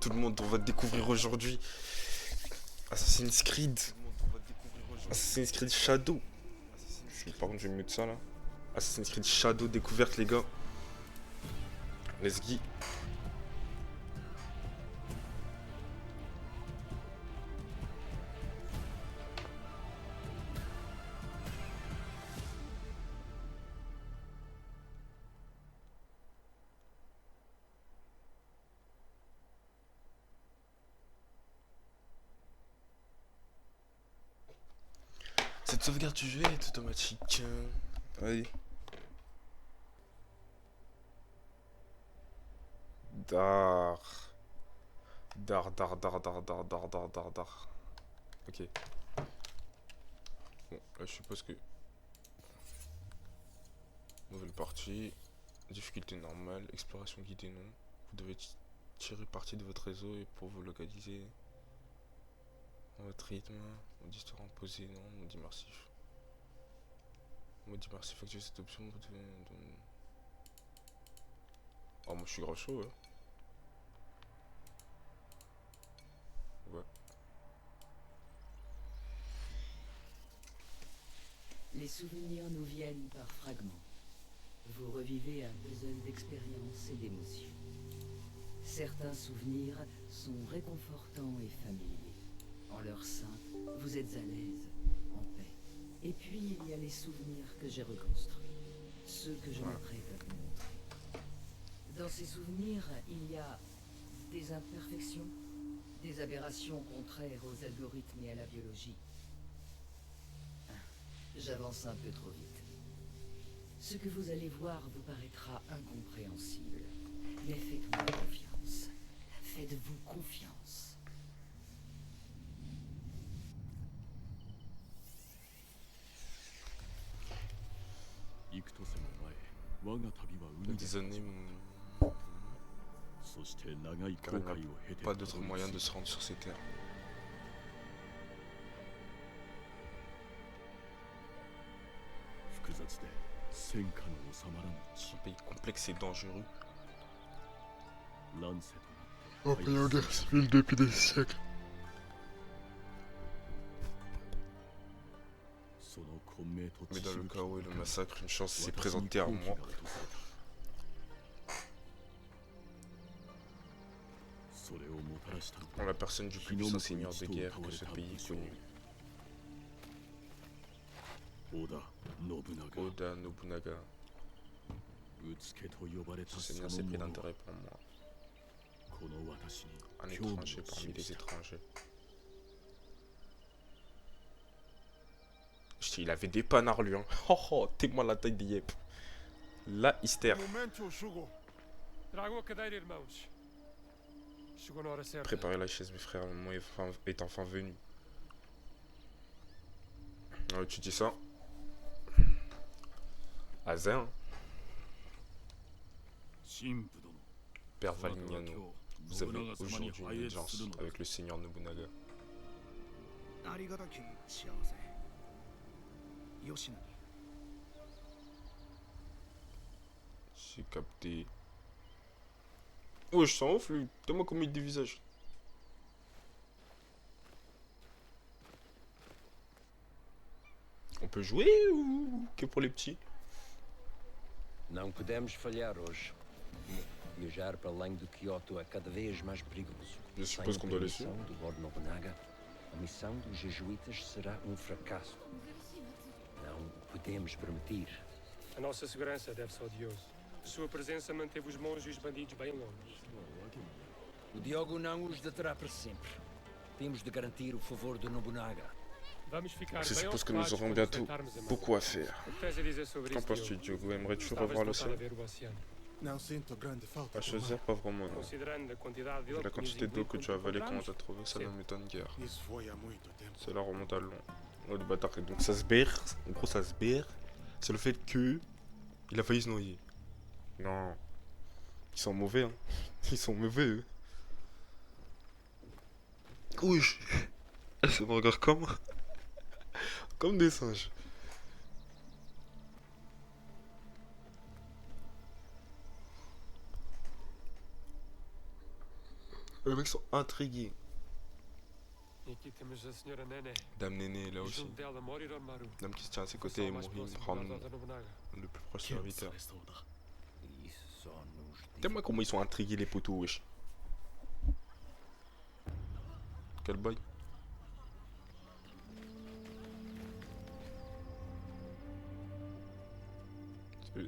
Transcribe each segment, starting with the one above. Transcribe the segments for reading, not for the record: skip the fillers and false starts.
Tout le monde, on va découvrir aujourd'hui Assassin's Creed. Assassin's Creed Shadow. Par contre, je vais mute ça là. Assassin's Creed Shadow découverte, les gars. Let's go. Cette sauvegarde du jeu est automatique. Allez. Dar. Dar. Ok. Bon, là je suppose que... Nouvelle partie. Difficulté normale. Exploration guidée, non. Vous devez tirer parti de votre réseau et pour vous localiser dans votre rythme. Mode histoire imposé, non. Mode immersif. Mode immersif, activez cette option. Vous devez... Oh, moi je suis grave chaud, hein. Ouais. Les souvenirs nous viennent par fragments. Vous revivez un puzzle d'expériences et d'émotions. Certains souvenirs sont réconfortants et familiers. En leur sein, vous êtes à l'aise, en paix. Et puis, il y a les souvenirs que j'ai reconstruits. Ceux que je m'apprête à vous montrer. Dans ces souvenirs, il y a des imperfections, des aberrations contraires aux algorithmes et à la biologie. J'avance un peu trop vite. Ce que vous allez voir vous paraîtra incompréhensible. Mais faites-moi confiance. Faites-vous confiance. Des années... Car il n'y a pas d'autre moyen de se rendre sur ces terres. Un pays complexe et dangereux. Un pays en guerre civile depuis des siècles. Mais dans le cas où le massacre, une chance s'est présentée à moi. En la personne du plus puissant seigneur de guerre que ce pays ait connu. Oda Nobunaga. Ce seigneur s'est pris d'intérêt pour moi. Un étranger parmi les étrangers. Il avait des panards lui, hein. Oh oh, t'es-moi la taille des yep. La hystère. Préparez la chaise, mes frères, le moment est enfin venu. Alors, tu dis ça. Azin. Père Valignano, vous avez aujourd'hui une audience avec le seigneur Nobunaga. J'ai capté. Oh, je sens ouf lui. Donne-moi combien il dévisage. On peut jouer ou que pour les petits? Não podemos falhar hoje. Viajar para além de Kyoto é cada vez mais perigoso. Je suppose qu'on doit les suivre. Do Lord Nobunaga, a missão dos jesuítas será fracasso. Não podemos permitir. A nossa segurança deve-se ao Diogo. Sua presença manteve os monges e os bandidos bem longe. O Diogo não os deterá para sempre. Temos de garantir o favor do Nobunaga. Je suppose que nous aurons bientôt beaucoup à faire. Qu'en penses-tu, Diogo? Aimerais-tu revoir l'océan? À choisir, pas vraiment. Non. La quantité d'eau que tu as avalée, comment t'as trouvé, ça ne m'étonne guère. Cela remonte à long. Oh, le bâtard. Donc ça se berce. En gros, ça se berce. C'est le fait que il a failli se noyer. Non. Ils sont mauvais, hein. Ils sont mauvais, eux. Oui. Ça me regarde comme des singes. Les mecs sont intrigués. E aqui temos a senhora Nene. Dame Néné là E aussi. junto dela mora Oromaru. Dame qui se tient à ses O côtés et pessoal mais Morim próximo Ram, do Lord Nobunaga. le plus proche ケアを serviteur. されそうだ。 Isso só nos Dis-moi comment ils sont intrigués les poteaux, wesh. Quel boy.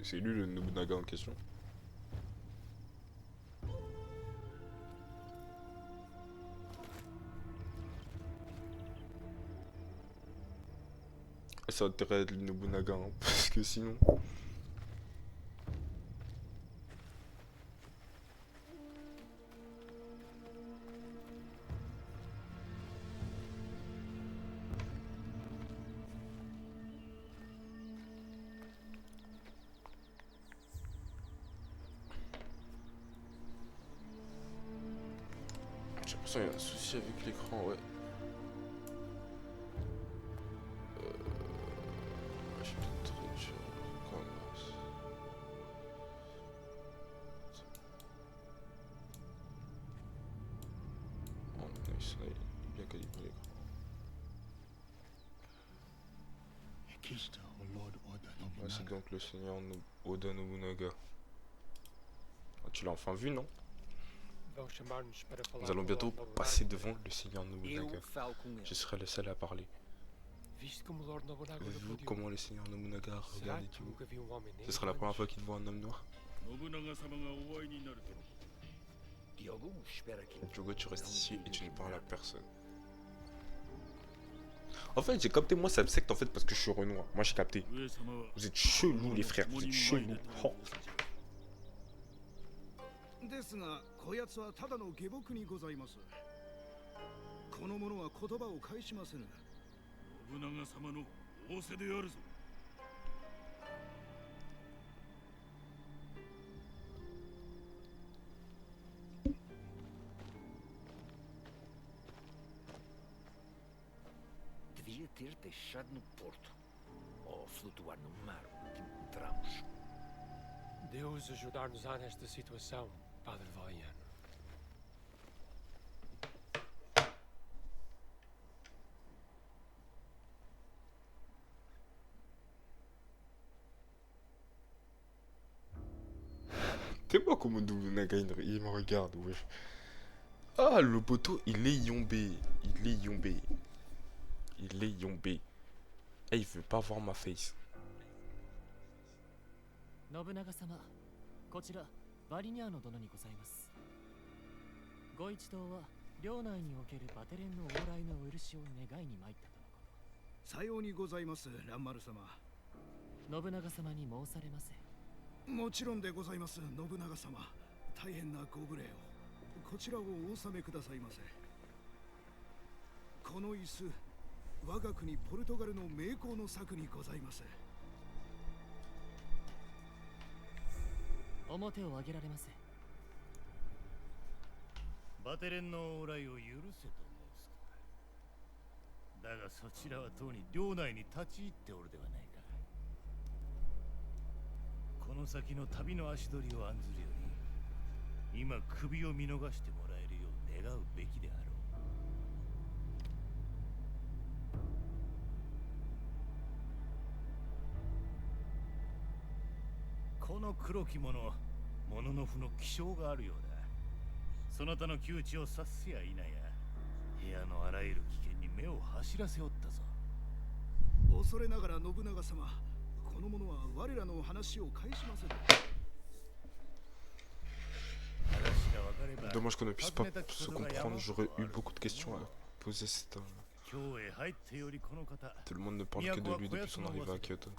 C'est lui le Nobunaga en question. Ça a intérêt à être le Nobunaga, hein, parce que sinon... J'ai l'impression qu'il y a un souci avec l'écran, ouais. J'ai peut-être réduit commence. Oh, nice, là, il est bien calibré l'écran. 生きたおロードオーダーの Ouais, c'est donc le seigneur Oda Nobunaga. Ah, tu l'as enfin vu, non? Vão chamar-nos para falar Nous allons com o bientôt Lord Nobunaga. passer devant le seigneur Eu Nobunaga. falo com ele. Je serai le seul à parler. Viste como o Lord Nobunaga Avez-vous olhou comment le seigneur Nobunaga Será regarde que Diogo? nunca viu um homem Ce negro sera la première antes? fois qu'il voit un homme noir. 信長様がお会いになるとのこと。 Diogo espera que Diogo, tu restes ici et tu ne parles à personne. En fait, j'ai capté, moi, ça me secte en fait parce que je suis Renoir. Moi, j'ai capté. 上様は Vous êtes chelous, les frères. Vous êtes chelous. Oh. ですがこやつはただの下僕にございます。この者は言葉を返しませぬ。信長様の仰せであるぞ。 devia ter deixado no porto ou flutuar no mar onde encontramos. Deus ajudar-nos-á nesta situação, Padre Valiano. T'es moi comment Nobunaga il me regarde, wesh. Ah, le poteau, il est yombé. Il est yombé. Il est yombé. Eh, il veut pas voir ma face. 信長様、こちらバリニャーノ殿にございます。ご一同は領内におけるバテレンの往来のお許しを願いに参ったとのこさようにございます蘭丸様。と。信長様に申されませ。もちろんでございます信長様。大変なご無礼を。こちらをお納めくださいませ。この椅子、我が国ポルトガルの名工の作にございます。表を上げられませ。バテレンの往来を許せと申すか。だがそちらはとうに領内に立ち入っておるではないか。この先の旅の足取りを案ずるより、今首を見逃してもらえるよう願うべきであろう。この黒き者、モノノフの気性があるようだ。そなたの窮地を察すや否や、部屋のあらゆる危険に目を走らせおったぞ。恐れながら信長様、この者は我らの話を返しません。 Dommage qu'on ne puisse pas se comprendre, j'aurais eu beaucoup de questions à poser. Tout le monde ne parle que de lui depuis son arrivée à Kyoto.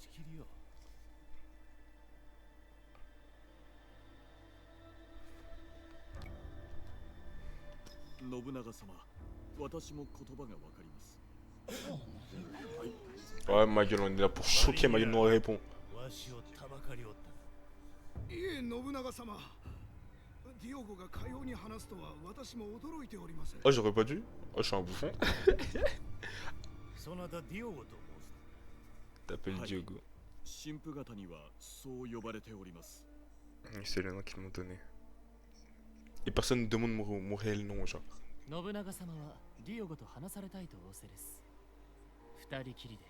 信長様、私も言葉がわかります。 Ouais, ma gueule, on est là pour choquer, ma gueule, nous répond. わしをたばかりおった。いえ信長様。ディオゴがかように話すとは私も驚いております。 Oh, j'aurais pas dû. Oh, je suis un bouffon. そなたディオゴと申す。 T'appelles Diogo. 神父方にはそう呼ばれております。C'est le nom qu'ils m'ont donné. Et personne ne demande mon réel nom, genre. 信長様はディオゴと話されたいと仰せです。二人きりで。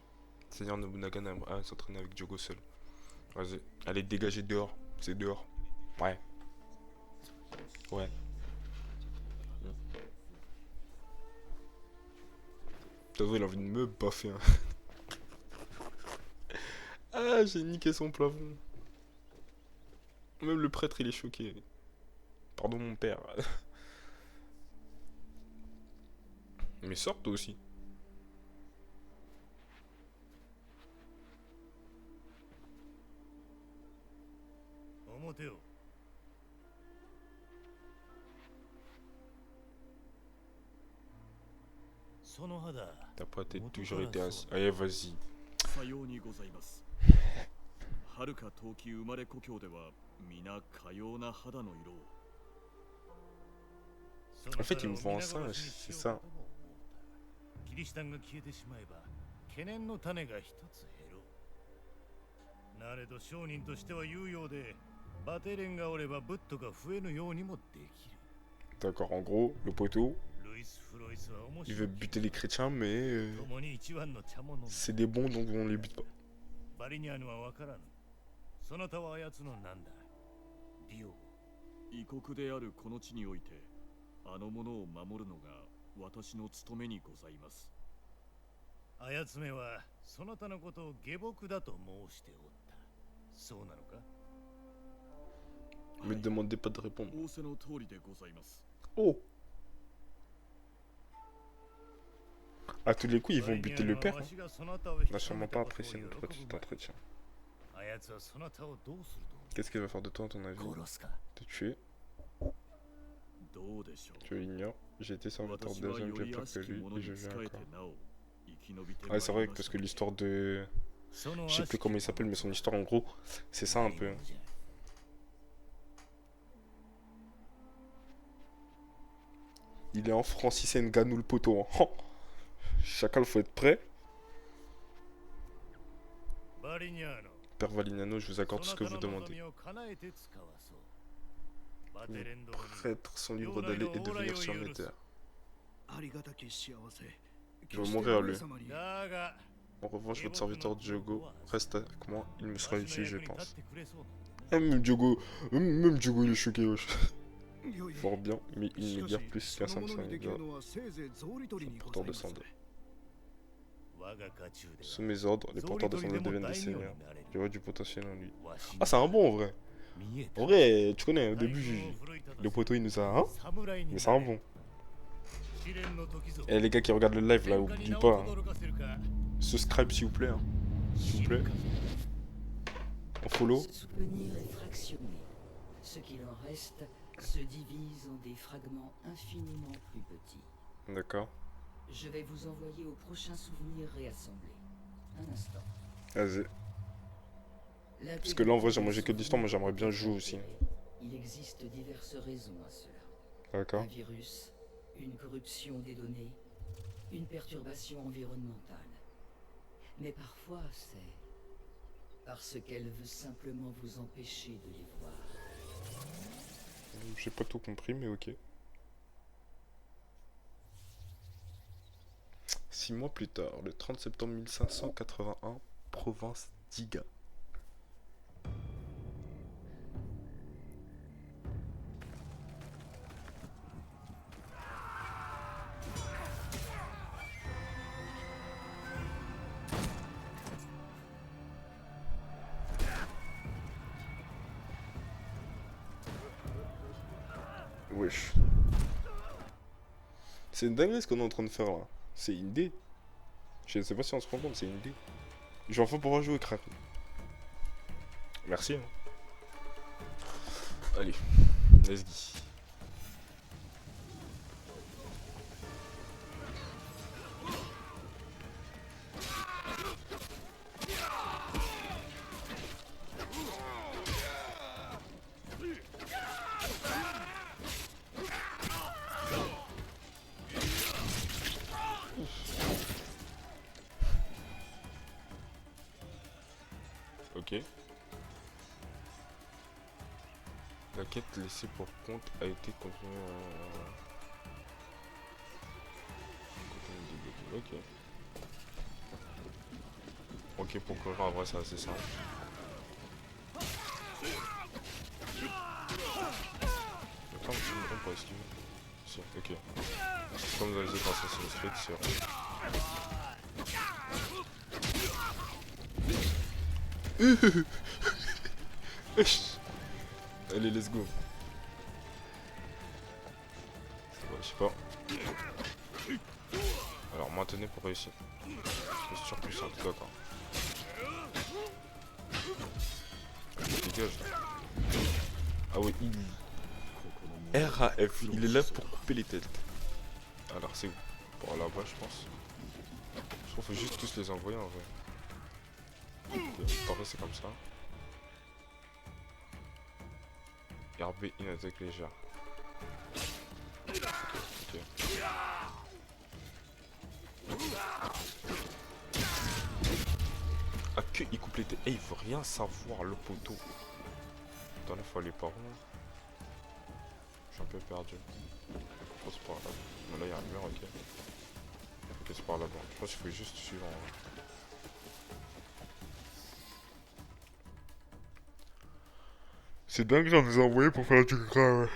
Seigneur Nobunaga s'entraîner avec Diogo seul. Vas-y, allez dégager dehors, c'est dehors. Ouais. Ouais. T'as vu, il a envie de me baffer. Hein. Ah, j'ai niqué son plafond. Même le prêtre, il est choqué. Pardon, mon père. Mais sors toi aussi. T'as pas toujours été assis. Allez, vas-y. En fait, ils me font un singe, c'est ça. D'accord, en gros, le poteau, il veut buter les chrétiens, mais c'est des bons, donc on les bute pas. Me demandez pas de répondre. Oh! À tous les coups, ils vont buter le père. Il n'a sûrement pas apprécié notre petit entretien. Qu'est-ce qu'il va faire de toi, à ton avis? Te tuer? Tu l'ignores. J'ai été serviteur de deuxième bien pire que lui et je viens encore. Ah, c'est vrai, parce que l'histoire de... Je sais plus comment il s'appelle, mais son histoire, en gros, c'est ça un peu. Il est en Francis Ngannou le poteau. Hein. Chacal, faut être prêt. Père Valignano, je vous accorde tout ce que vous demandez. Les prêtres sont libres d'aller et de venir sur mes terres. Je vais mourir lui. En revanche, votre serviteur Diogo reste avec moi. Il me sera utile, je pense. Même Diogo, il est choqué. Wesh. Fort bien, mais il n'est guère plus qu'un simple serviteur. Porteur de sandales. Sous mes ordres, les porteurs de sandales deviennent des seigneurs. Je vois du potentiel en lui. Ah, c'est un bon en vrai. En vrai, tu connais, au début, le poteau il nous a. Hein, mais c'est un bon. Et les gars qui regardent le live là, oubliez pas. Hein. Subscribe s'il vous plaît. Hein. S'il vous plaît. On follow. Ce souvenir est fractionné. Ce qu'il en reste se divise en des fragments infiniment plus petits. D'accord. Je vais vous envoyer au prochain souvenir réassemblé. Un instant. Vas-y. Parce que là, en vrai, j'ai mangé que de l'histoire, moi j'aimerais bien jouer aussi. Il existe diverses raisons à cela. D'accord. Un virus, une corruption des données, une perturbation environnementale. Mais parfois, c'est parce qu'elle veut simplement vous empêcher de les voir. J'ai pas tout compris, mais ok. 6 mois plus tard, le 30 septembre 1581, province d'Iga. Wesh. C'est une dinguerie ce qu'on est en train de faire là. C'est une idée. Je ne sais pas si on se rend compte, c'est une idée. J'en fais pour jouer, crack. Merci. Hein. Allez, let's go. Ok. La quête laissée pour compte a été continuée. Ok. Ok, pour courir en vrai, c'est assez simple. Attends, tu me trompes pour esquiver. Si, ok. Comme dans les autres Assassin's Creed, c'est vrai. Allez, let's go. Ouais, je sais pas. Alors, maintenez pour réussir. Je suis sûr que c'est un truc d'accord. Dégage. Ah oui, RAF, il est là pour couper les têtes. Alors, c'est pour là-bas, je pense. Je trouve qu'il faut juste tous les envoyer en vrai. Pareil, c'est comme ça. RB, une attaque légère. Ok. Ah, que il coupe les têtes. Eh, il veut rien savoir, le poteau. Attends, là, faut aller par où? Je suis un peu perdu. Je pense par là. Mais là, il y a un mur, ok. Ok, c'est par là-bas. Je pense qu'il faut juste suivre en vrai. C'est dingue, j'en ai envoyé pour faire du grave.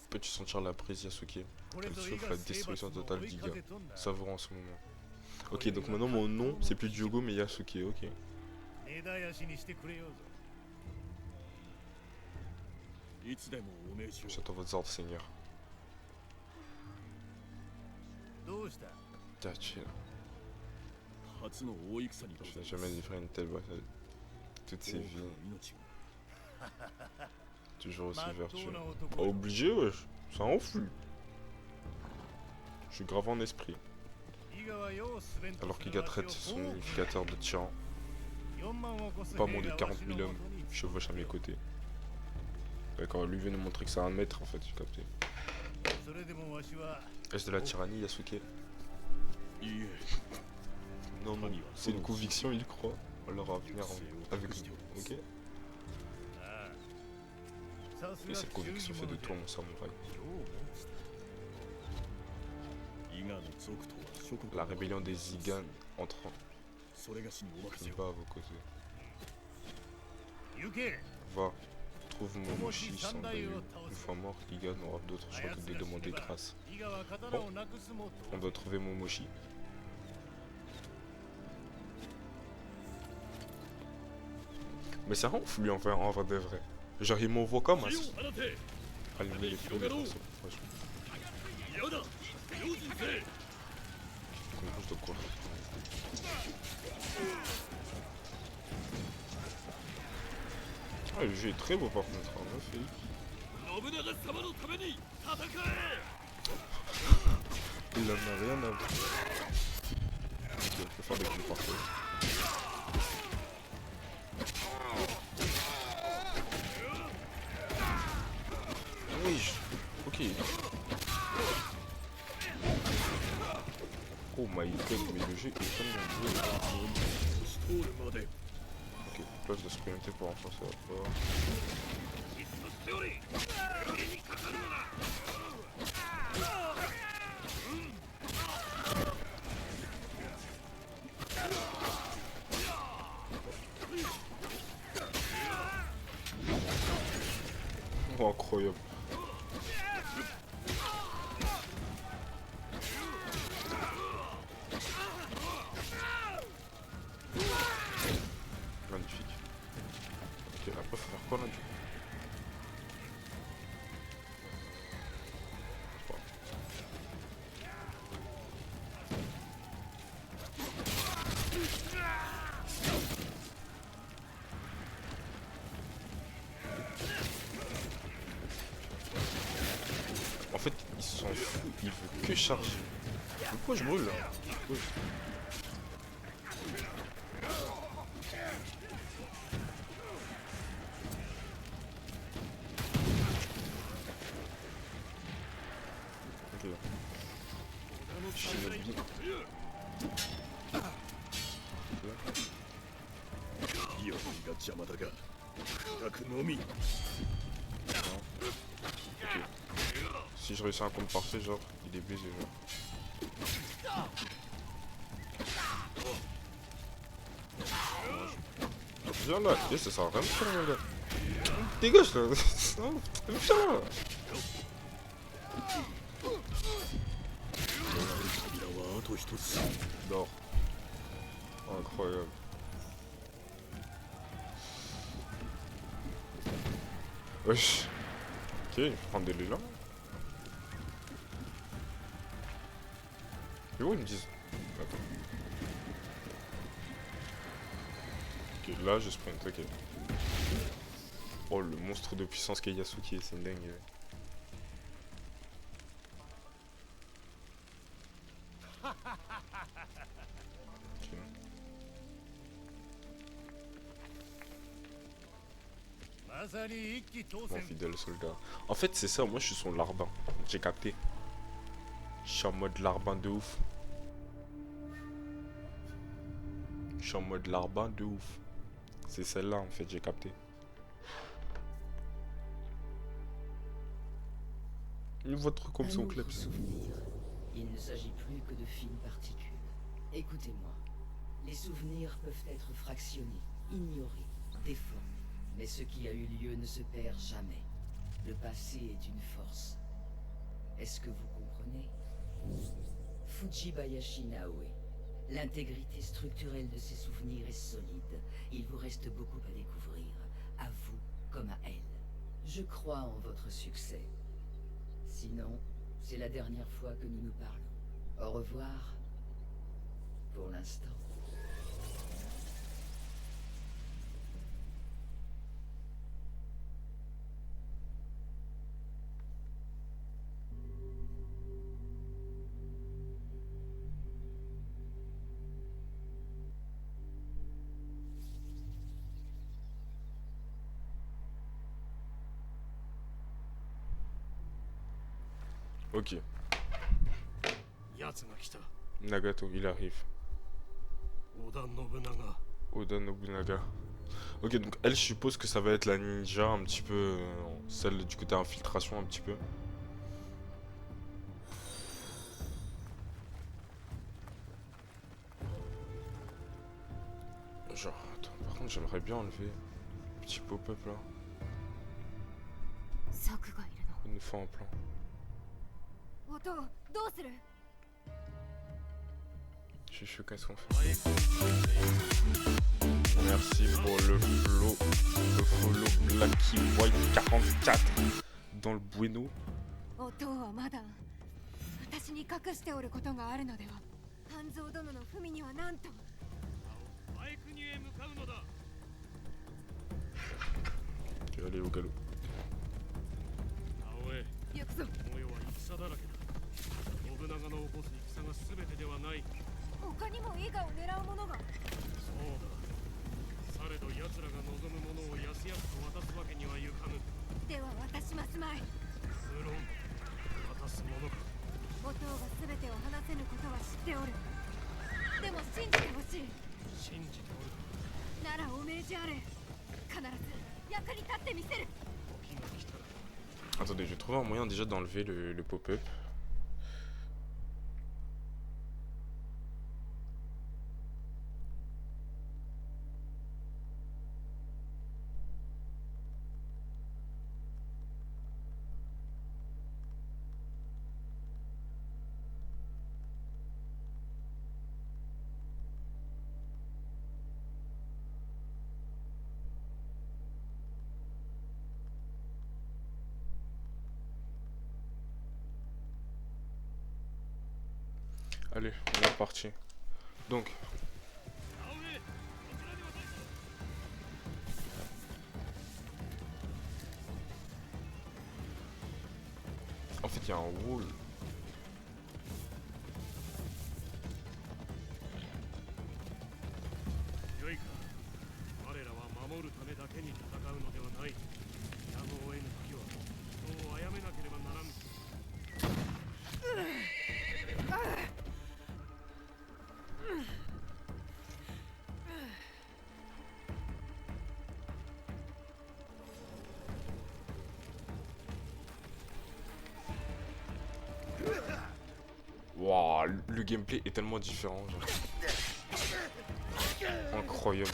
Peux-tu sentir la prise, Yasuke? Elle souffle la destruction totale d'Iga. Savoure en ce moment. Ok, donc maintenant mon nom, c'est plus Diogo mais Yasuke, ok. J'attends votre ordre, Seigneur. Tiens, chill. Je n'ai jamais livré une telle bataille. Toutes ces vies. Toujours aussi vertueux. Pas obligé, wesh. Ça en fout. Je suis grave en esprit. Alors qu'Iga traite son unificateur de tyran. Pas moins de 40 000 hommes chevauchent à mes côtés. D'accord, lui vient nous montrer que c'est un maître en fait, j'ai capté. Est-ce de la tyrannie, Yasuke? Non, non, c'est une conviction, il croit. Alors à venir avec nous, ok? Et cette conviction fait de toi mon samouraï. La rébellion des Zigan entrant. Je ne pas à vos côtés. Va, trouve Momoshi sans Dayu. Une fois mort, Iga n'aura d'autre choix que de demander grâce. Bon, on doit trouver Momoshi. Mais c'est rare lui en faire en vrai de vrai. Genre il m'envoie comme un... Allumer les feux de façon. De quoi? Ah, le jeu est très beau par contre, hein, Félix. Il en a rien à voir. Ok, je vais faire des coups parfaits. Oui, ok. Oh my god, mais le jeu est tellement beau. Ok, place de sprinter pour renforcer la force. Oh, incroyable. Magnifique. Ok, après faut faire quoi là du coup? En fait, il s'en fout, il veut que charger. Pourquoi je brûle là? Ok. Shinobi. よりが邪魔だが砕くのみ Ok. Si je réussis un compte parfait, genre, il est baisé, genre. Viens là, ça sert à rien de faire, mon gars. Dégage là. Non, viens là. Dors. Incroyable. Wesh. Ok, je vais prendre des l'élan. Mais où ils me disent? Attends. Ok, là je sprint, ok. Oh, le monstre de puissance qu'est Yasuki, c'est une dingue. Mon fidèle soldat. En fait, c'est ça, moi je suis son larbin. J'ai capté. Je suis en mode larbin de ouf. Je suis en mode larbin de ouf. C'est celle-là en fait, j'ai capté. Votre comme son club. Souvenir. Il ne s'agit plus que de fines particules. Écoutez-moi. Les souvenirs peuvent être fractionnés, ignorés, déformés. Mais ce qui a eu lieu ne se perd jamais. Le passé est une force. Est-ce que vous comprenez? Fujibayashi Naoe. L'intégrité structurelle de ces souvenirs est solide. Il vous reste beaucoup à découvrir, à vous comme à elle. Je crois en votre succès. Sinon, c'est la dernière fois que nous nous parlons. Au revoir. Pour l'instant. Ok. Nagato, il arrive. Oda Nobunaga. Ok, donc elle, je suppose que ça va être la ninja un petit peu, celle du côté infiltration un petit peu. Genre, attends, par contre, j'aimerais bien enlever le petit pop-up là. Une fois en plan. Je suis qu'est-ce qu'on fait. Merci pour le follow Blacky White 44 dans le bueno. Tu vas aller au galop. 信長の起こす戦が全てではない。他にも伊賀を狙う者が。そうだ。されど奴らが望むものをやすやすと渡すわけにはいかぬ。では渡しますまい。無論渡すものか。元が全てを話せぬことは知っておる。でも信じてほしい。信じておる。ならお命じあれ。必ず役に立ってみせる。時が来たら。Attendez, je vais trouver un moyen déjà d'enlever le pop-up. Allez, on est parti. Donc. En fait, il y a un wall. le gameplay est tellement différent, genre. Incroyable.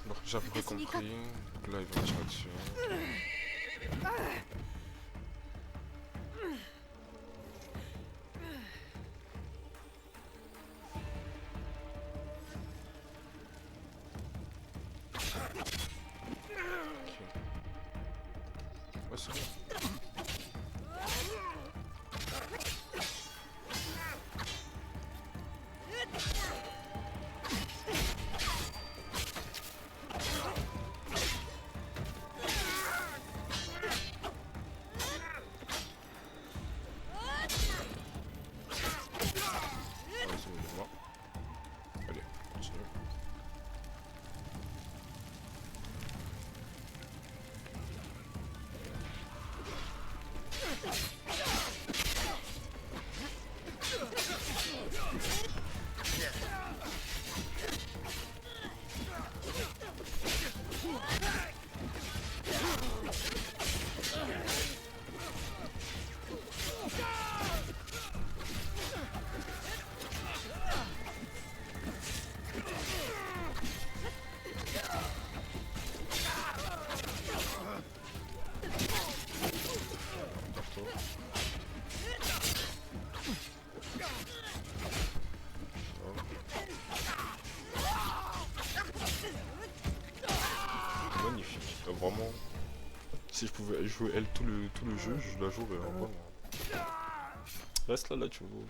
Bon, j'ai à peu près compris. Donc là, ils vont tirer dessus. Ouais, c'est bon. Allez, continue. Magnifique. Vraiment, si je pouvais jouer elle tout le jeu, je la jouerais. Hein, vraiment. Reste là, tu vois.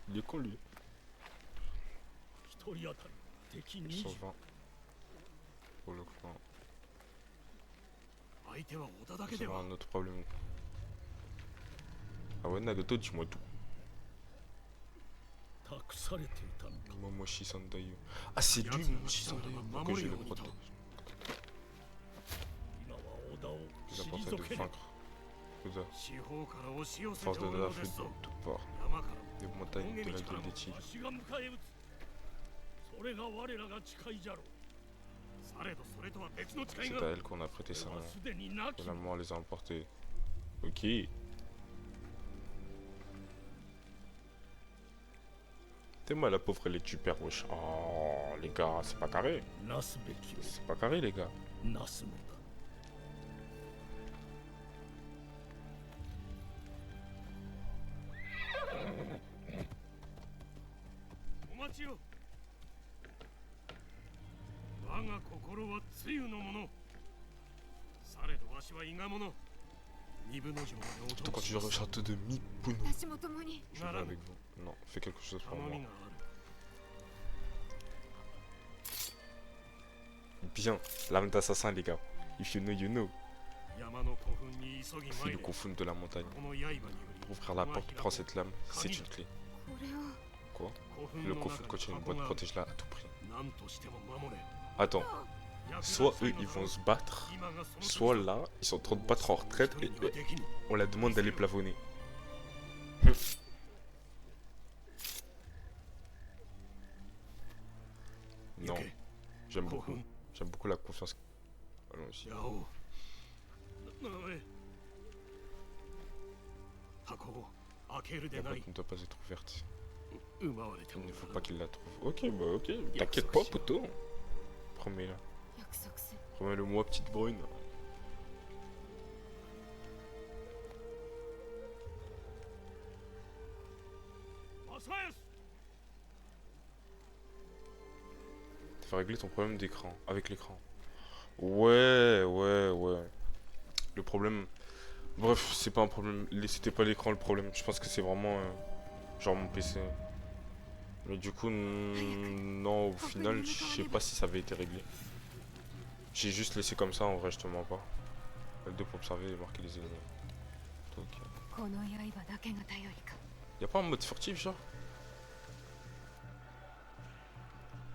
Il est con lui. 120 pour le clan. C'est un autre problème. Ah ouais, Nagato, dis-moi tout. Momoshi Sandayu. Ah, c'est lui, Momoshi Sandayu. Que je le protège. Il a porté de vaincre. Force de la flûte de toutes parts. Des montagnes de la gueule des tigres. C'est à elle qu'on a prêté sa main. Finalement, elle les a emportés. Ok. T'es moi la pauvre, elle est super wesh. Oh, les gars, c'est pas carré. C'est pas carré, les gars. Surtout quand tu joues au château de Mipuno. Je vais avec vous. Non, fais quelque chose pour moi. Bien, l'âme d'assassin, les gars. If you know, you know. Fais le Kofun de la montagne. Pour ouvrir la porte, prends cette lame, c'est une clé. Quoi? Le Kofun contient une boîte, protège-la à tout prix. Attends. Soit eux ils vont se battre, soit là ils sont en train de battre en retraite et on la demande d'aller plafonner. Non, j'aime beaucoup la confiance. Allons-y. La boîte ne doit pas être ouverte. Il ne faut pas qu'il la trouve. Ok, bah ok, t'inquiète pas, poteau. Promets-la. Remets-le-moi, petite brune. T'as régler ton problème d'écran, avec l'écran. Ouais. Le problème... Bref, c'est pas un problème. C'était pas l'écran le problème. Je pense que c'est vraiment... genre mon PC. Mais du coup, non, au final, je sais pas si ça avait été réglé. J'ai juste laissé comme ça, en vrai, je te mens pas. L2 pour observer et marquer les ennemis. Donc... Y'a pas un mode furtif, genre?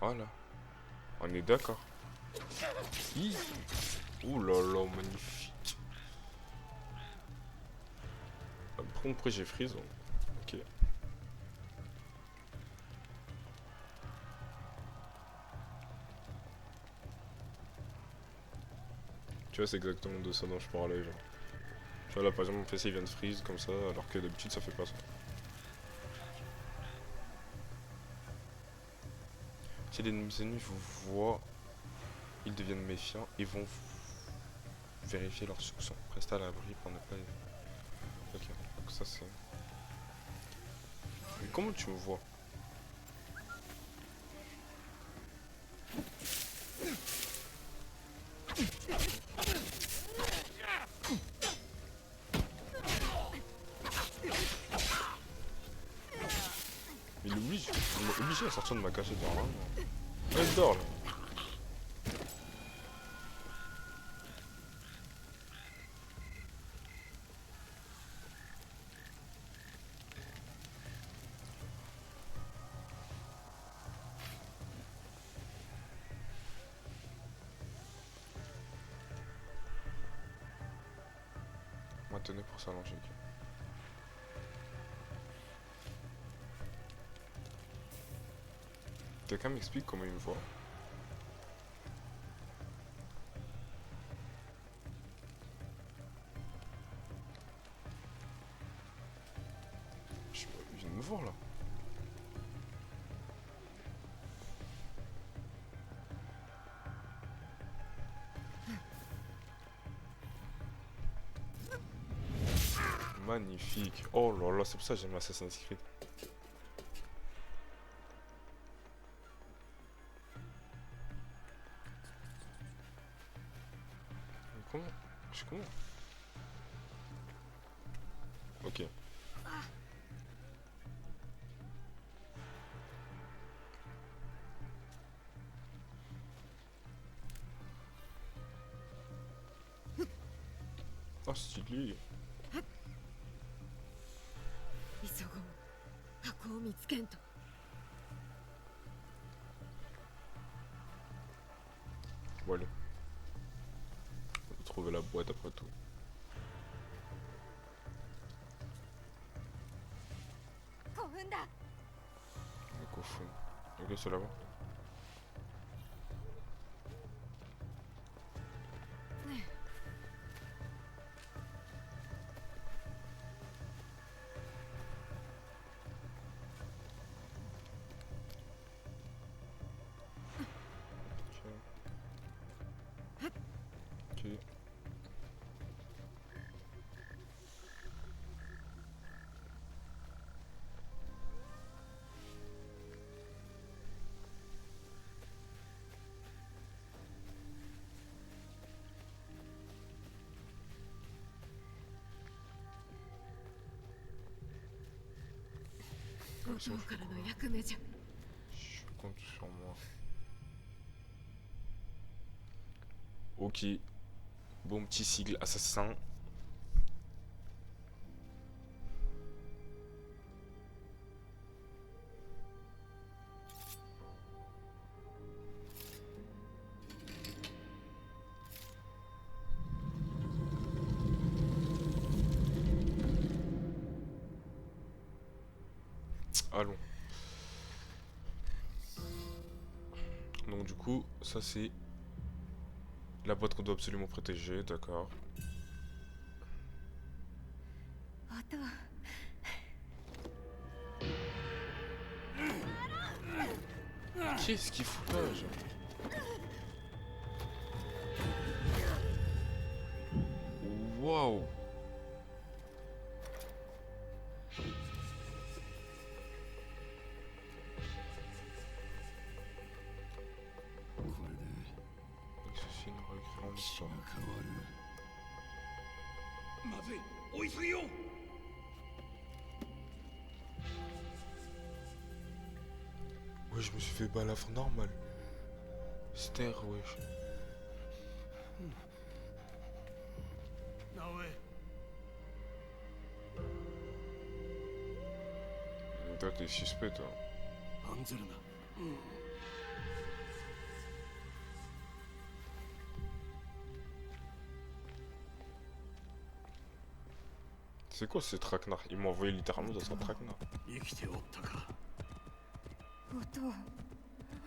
Voilà. On est d'accord. Ouh là là, magnifique. Pourquoi j'ai freeze? Ok. Tu vois, c'est exactement de ça dont je parlais, genre. Tu vois, là, par exemple, mon PC il vient de freeze comme ça, alors que d'habitude ça fait pas ça. Si les ennemis vous voient, ils deviennent méfiants et vont vérifier leur soupçon. Restez à l'abri pour ne pas... Ok, donc ça c'est... Mais comment tu me vois? Il m'a obligé à sortir de ma cachette normalement. Il dort là. Tenez pour s'allonger. Quelqu'un m'explique comment il me voit? Il vient de me voir là. Magnifique. Oh là là, c'est pour ça que j'aime Assassin's Creed. Comment? Je suis comment? Ok. Ah, stylé. Voilà. On peut trouver la boîte après tout. Le coffre. Ok, c'est là-bas. Ok. Je compte sur moi. Ok. Bon petit sigle assassin. Allons. Donc du coup, ça c'est la boîte qu'on doit absolument protéger, d'accord. Qu'est-ce qu'il fout là, genre? 急ぎよう。Ouais, je me suis fait balafre normal. Ster, wesh. 直江。Toi, t'es suspect, toi. 案ずるな。C'est quoi ce traquenard? Il m'a envoyé littéralement dans un traquenard. 生きておったか。音は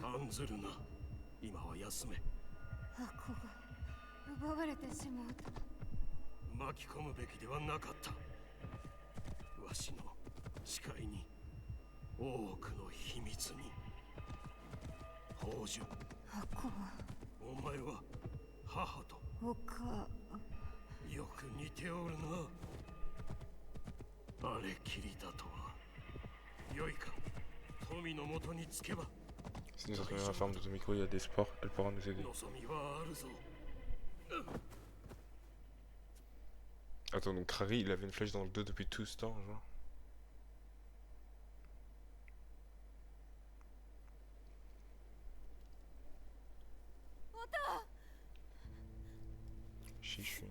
案ずるな。今は休め。箱が奪われてしまうと。巻き込むべきではなかった。わしの視界に多くの秘密に。宝珠、箱はお前は母とおかよく似ておるな。あれきりだとは。よいか、富のもとにつけば。 Si nous entraînons la ferme de Tomiko, il y a des sports, elle pourra nous aider. 望みはあるぞ。 Attends, donc Rari, il avait une flèche dans le dos depuis tout ce temps, genre. Chichu.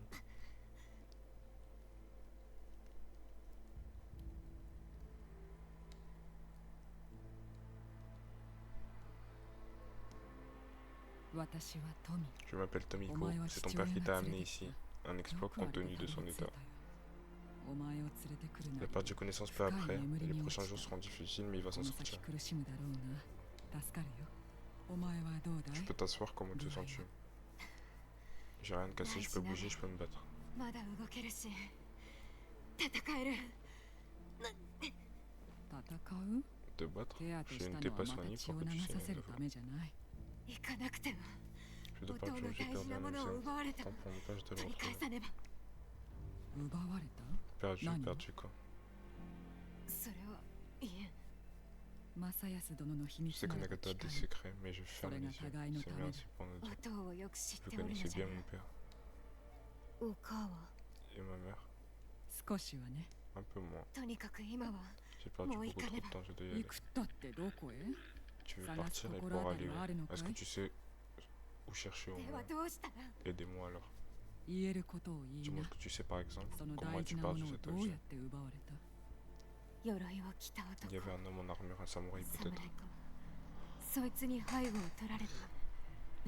Je m'appelle Tomiko, c'est ton père qui t'a amené ici. Un exploit compte tenu de son état. Il a perdu connaissance peu après, et les prochains jours seront difficiles, mais il va s'en sortir. Tu peux t'asseoir, comment te sens-tu? J'ai rien de cassé, je peux bouger, je peux me battre. まだ動けるし戦える。戦う？ Te battre? Je ne t'ai pas soigné pour que tu saignes de fois. 行かなくては。 Je dois pas que j'ai perdu un exemplaire. Tant pour mon père, je dois le 取り返 retrouver. さねば。奪われた？ Perdu, Nani? perdu quoi? それはいえ。 Je sais que Nagata a des secrets, mais je ferme les yeux. C'est bien ainsi pour nous deux. 音をよく知っ Je ておるの connaissais じゃ bien。mon père お母は et ma mère. 少しはね。 Un peu moins. とにかく今は J'ai perdu Bon, beaucoup trop de temps, je dois y aller. 行くったってどこへ？ Tu veux partir et pour aller où? Est-ce que tu sais où chercher au では moins? どうしたら？ Aidez-moi alors. 言えることを言い Dis-moi な ce。que tu sais par exemple. その Comment 大 as-tu 事なも perdu のを cet どう objet? やって奪われた？鎧を着た Il y 男。 avait un homme en armure, un samouraï 侍 peut-être. か。そいつに背後を取られた。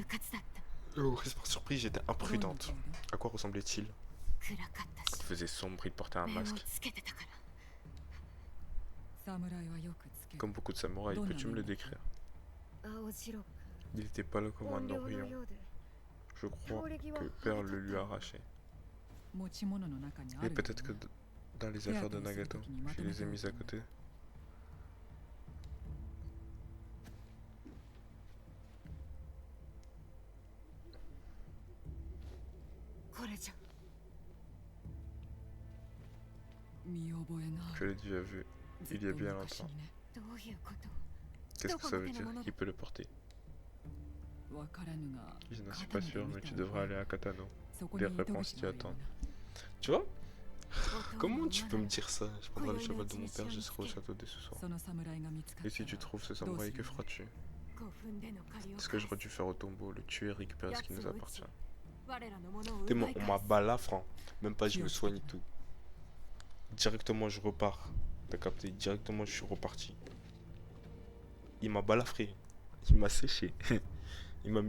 うかつだった。 Oh, par surprise, j'étais どんな imprudente. 顔だ？ À quoi ressemblait-il? 暗かったし Il。faisait sombre, il portait un 目を masque. つけてたから。侍はよくつける。 Comme beaucoup de samouraïs, Donne peux-tu un me le nom. décrire? 青白く。 Il n'était pas là comme un 怨霊の Orient. ようで。 Je crois que Père le lui a arraché. 持ち物の中にあ Mais る。 peut-être que dans les affaires de Nagato, je les ai mises à côté. これじゃ。見覚えがあ Je る。 l'ai déjà vu, il y a bien longtemps. どういうこと？ Qu'est-ce que ça veut dire? Qui peut le porter? わからぬが。 Je n'en suis pas sûr, mais tu devrais aller à Katano. そこ Des に糸 réponses 口 t'y があるよ attendent. な。 Tu vois? 弟 Comment の tu ま peux だ me dire ça? Je prendrai le cheval de mon père, je serai au château dès ce soir. その侍が見つかった Et si tu trouves ce samouraï, que feras-tu? 古墳での借りを Ce que j'aurais 返す dû faire au tombeau, le tuer, récupérer ce qui nous appartient. 我らのものを T'es 奪い on 返 m'a す balafre, hein. Même pas je me soigne et tout. Directement je repars. T'as capté? Directement je suis reparti. Il m'a balafré. Il m'a séché. Il m'en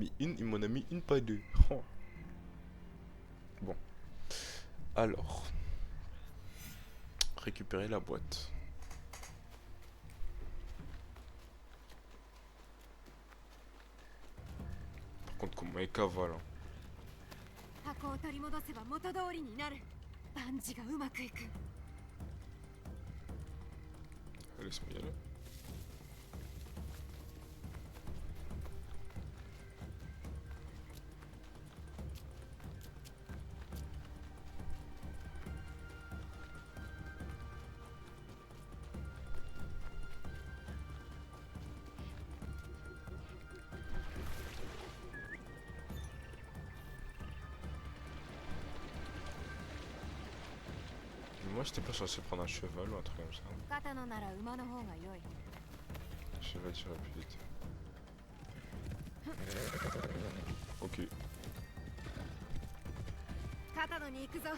a mis une pas deux. Oh. Bon. Alors. Récupérer la boîte. Par contre comment il cavale, hein. 箱を取り戻せば元通りになる。万事がうまくいく。 Laisse-moi y aller. Moi j'étais pas censé prendre un cheval ou un truc comme ça. 肩のなら馬の方が良い。 Cheval tirait plus vite. Ok. 肩のに行くぞ。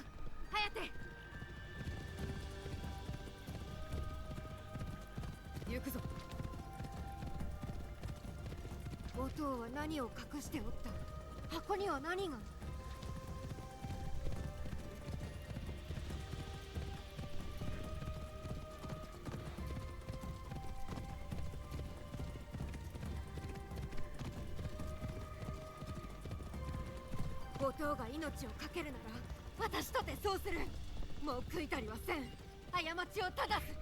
颯。行くぞ。お父は何を隠しておった。箱には何が。お父が命を懸けるなら私とてそうする。もう悔いたりはせん。過ちを正す。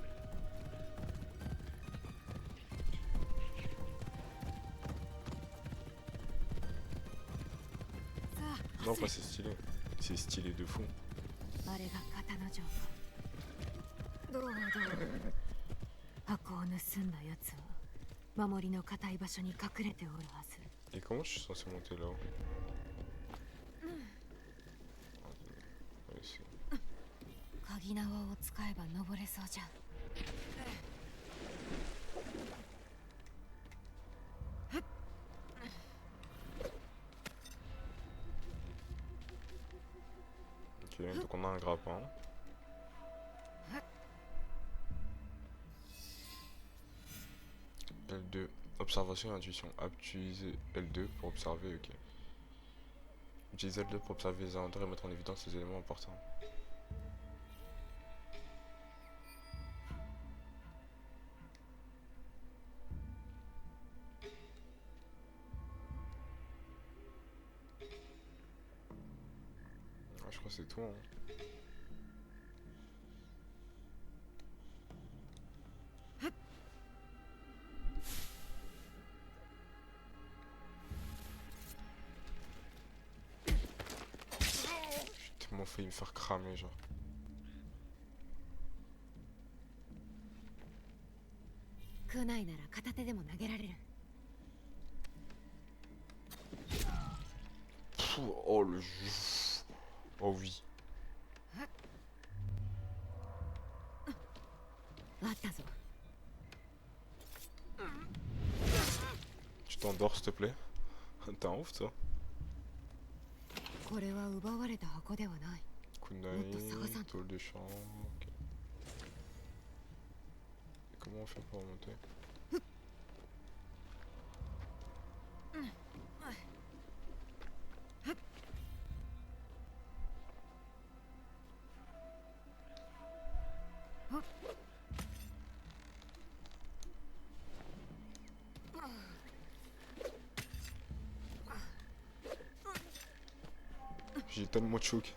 Non, pas c'est stylé. C'est stylé de fou. あれが刀城か。どう箱を盗んだやつは守りの固い場所に隠れておるはず。 Et comment je suis censé monter là-haut? Ici. 鍵縄を使えば登れそうじゃ。 Ok, donc on a un grappin. L2, observation et intuition. Utiliser L2 pour observer, ok. Utiliser L2 pour observer les inventaires et mettre en évidence les éléments importants. Ah, je crois que c'est tout, hein. J'ai tellement failli me faire cramer, genre. Pfff, oh le jeu. Oh oui. Tu t'endors s'il te plaît? T'es un ouf toi. Kunai, tôle de champ. Ok. Et comment on fait pour remonter? J'ai tellement de choc.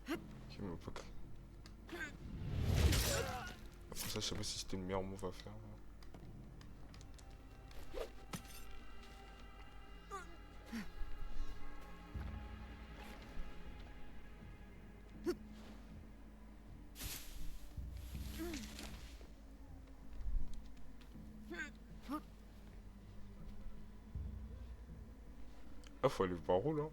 Ok, mais pas... Après ça, je sais pas si c'était le meilleur move à faire. Ah, faut aller par où là?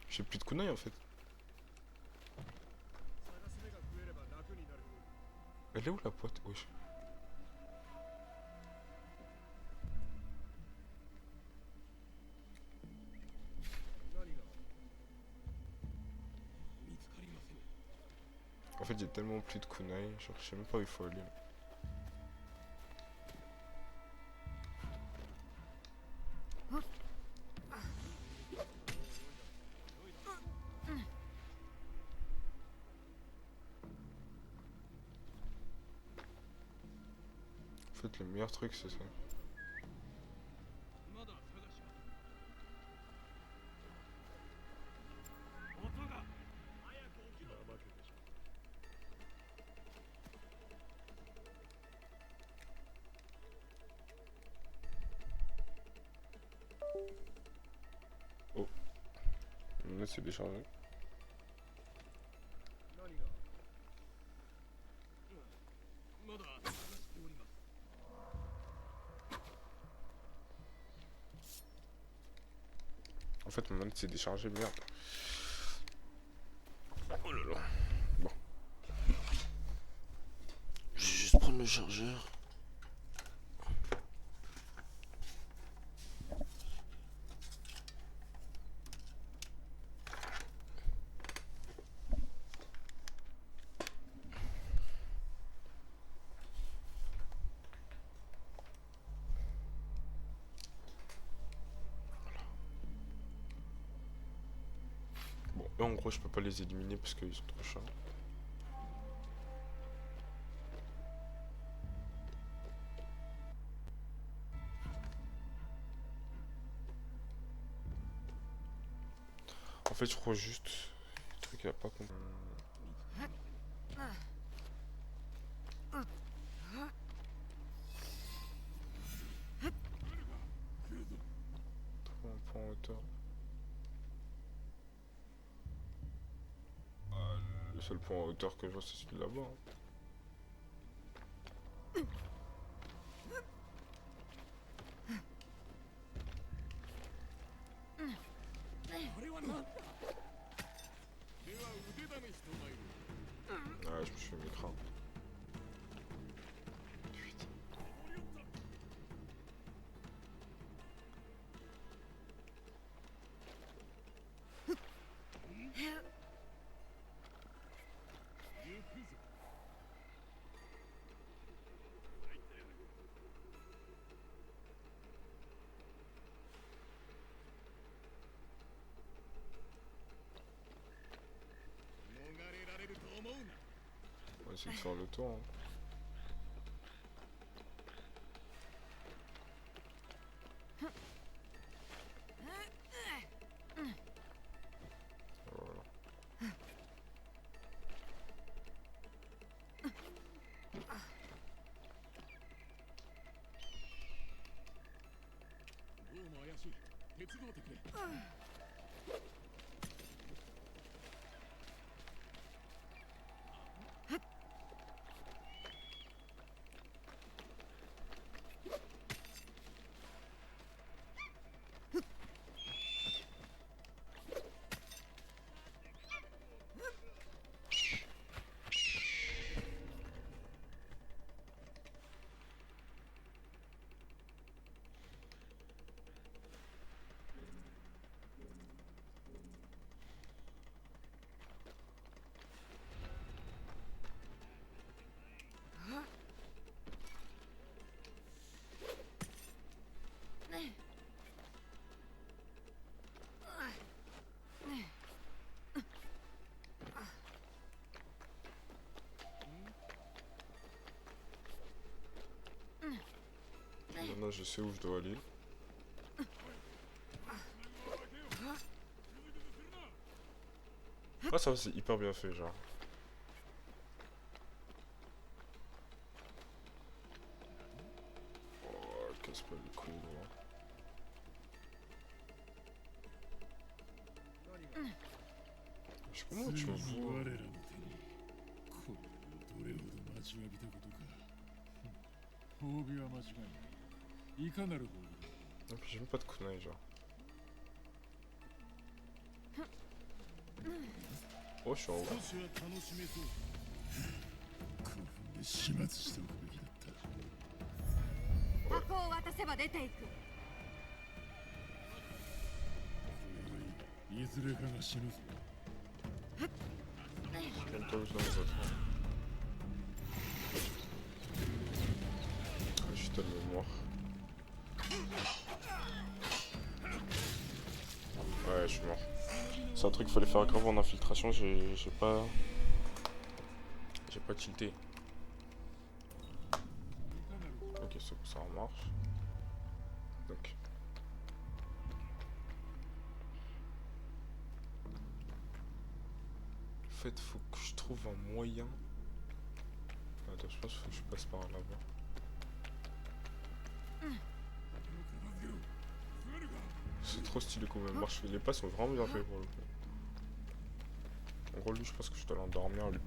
J'ai plus de kunai en fait. Elle est où la pote? Wesh. En fait j'ai tellement plus de kunai, genre je sais même pas où il faut aller. fait, le meilleur truc, c'est ça. Oh, là c'est déchargé. En fait, ma manette s'est déchargée, merde. Oh là là. Bon. Je vais juste prendre le chargeur. Bon, eux en gros je peux pas les éliminer parce qu'ils sont trop chers. En fait je crois juste le truc il a pas compris. Trouver un point en hauteur. Le seul point en hauteur que je vois c'est celui là-bas. Hein. Ouais, je me suis fait m'écran. Putain. On va essayer de faire le tour. Hein. Voilà. Maintenant je sais où je dois aller. Ah ça va, c'est hyper bien fait genre. Oh, casse pas les couilles moi. Comment tu me vois? Non, puis j'ai même pas de kunai genre. Oh, je suis en haut. 箱を渡せば出ていく。いずれかが死ぬぞ。 Bientôt je dans les autres. Je suis tellement mort. Ouais, je suis mort. C'est un truc qu'il fallait faire grave en infiltration, j'ai pas tilté. Ok, marche. Donc. En fait, faut que je trouve un moyen. Attends, je pense qu'il faut que je passe par là-bas. C'est trop stylé quand même. Marche, les pas sont vraiment bien faits pour le coup. En gros, lui, je pense que je dois l'endormir, lui.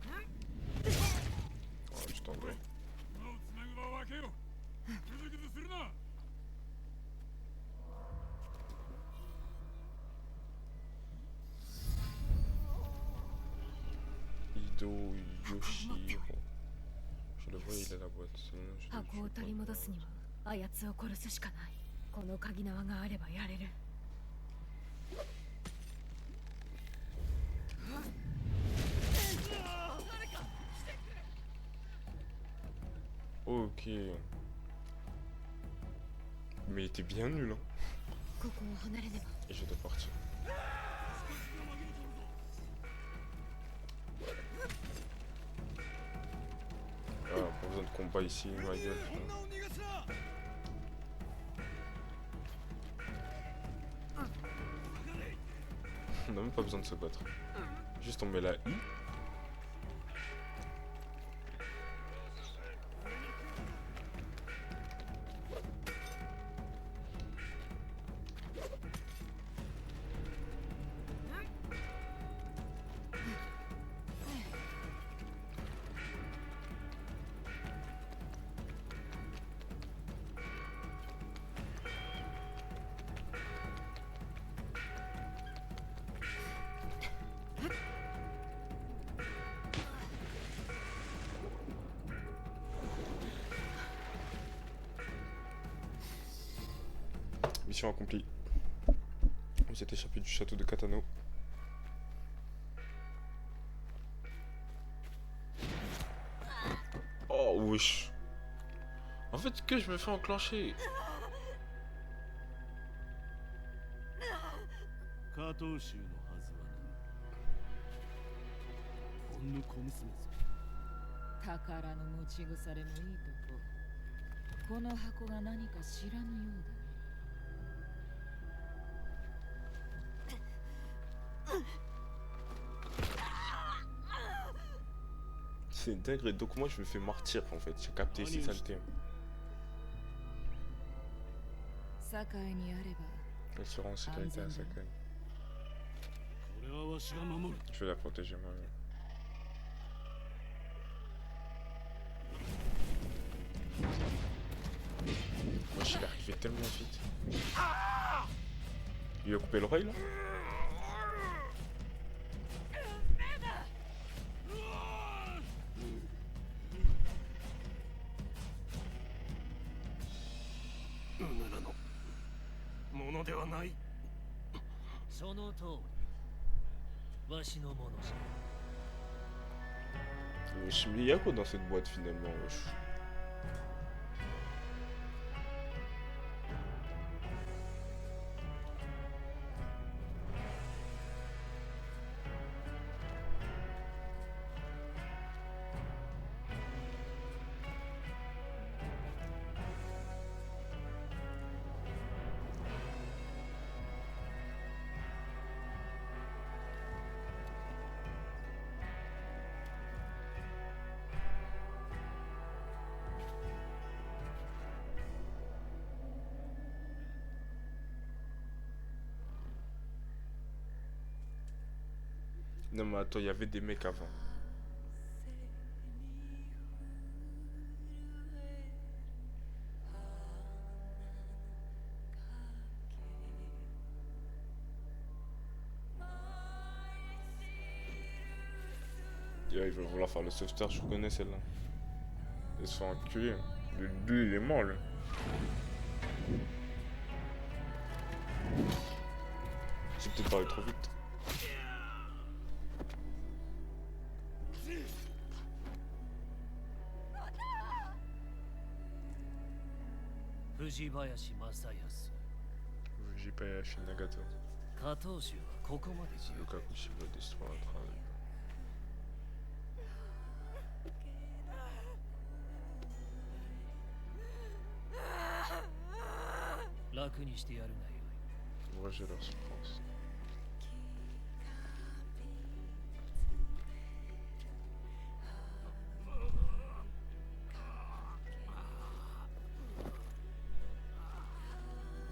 Ouais, je t'endors. Ido Yoshiro. Je le vois, il est à la boîte. Sinon, je le 箱を取り戻すにはあやつを殺すしかない。この鍵縄があればやれる。 Ok. Mais il était bien nul, hein. ここを離れねば。 Et je dois partir. Ah, pas besoin de combat ici, ma gueule. On n'a même pas besoin de se battre. Juste on met la I. Mission accomplie. Vous êtes échappé du château de Katano. Oh wesh. En fait que je me fais enclencher. 加藤州のはずはな。ほんの小娘ぞ。宝の持ち腐れもいいとこ。この箱が何か知らぬようだね。 C'est dingue, donc moi je me fais martyr en fait, j'ai capté ces saletés. Elle sera en sécurité à Sakai. Je vais la protéger moi-même. Moi je suis arrivé tellement vite. Il a coupé l'oreille là? Mais il y a quoi dans cette boîte finalement? Non mais attends, il y avait des mecs avant. Yeah, ils veulent vouloir faire le sauveteur, je reconnais celle-là. Ils se font enculer. Lui, il est mort, lui. J'ai peut-être parlé trop vite. Fujibayashi Masayasu. Fujibayashi Nagato. 加藤州はここまでじゃ。Kakushi veut destruire le travail. 楽にしてやるがよい。 Moi j'ai leur souffrance.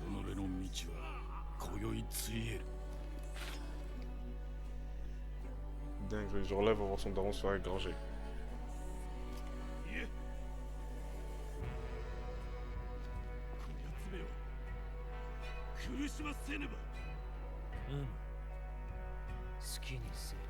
己の道は今宵ついえる。 Dingue, genre là, il va voir son daron se faire égorger. 苦しませねば。好きにせよ。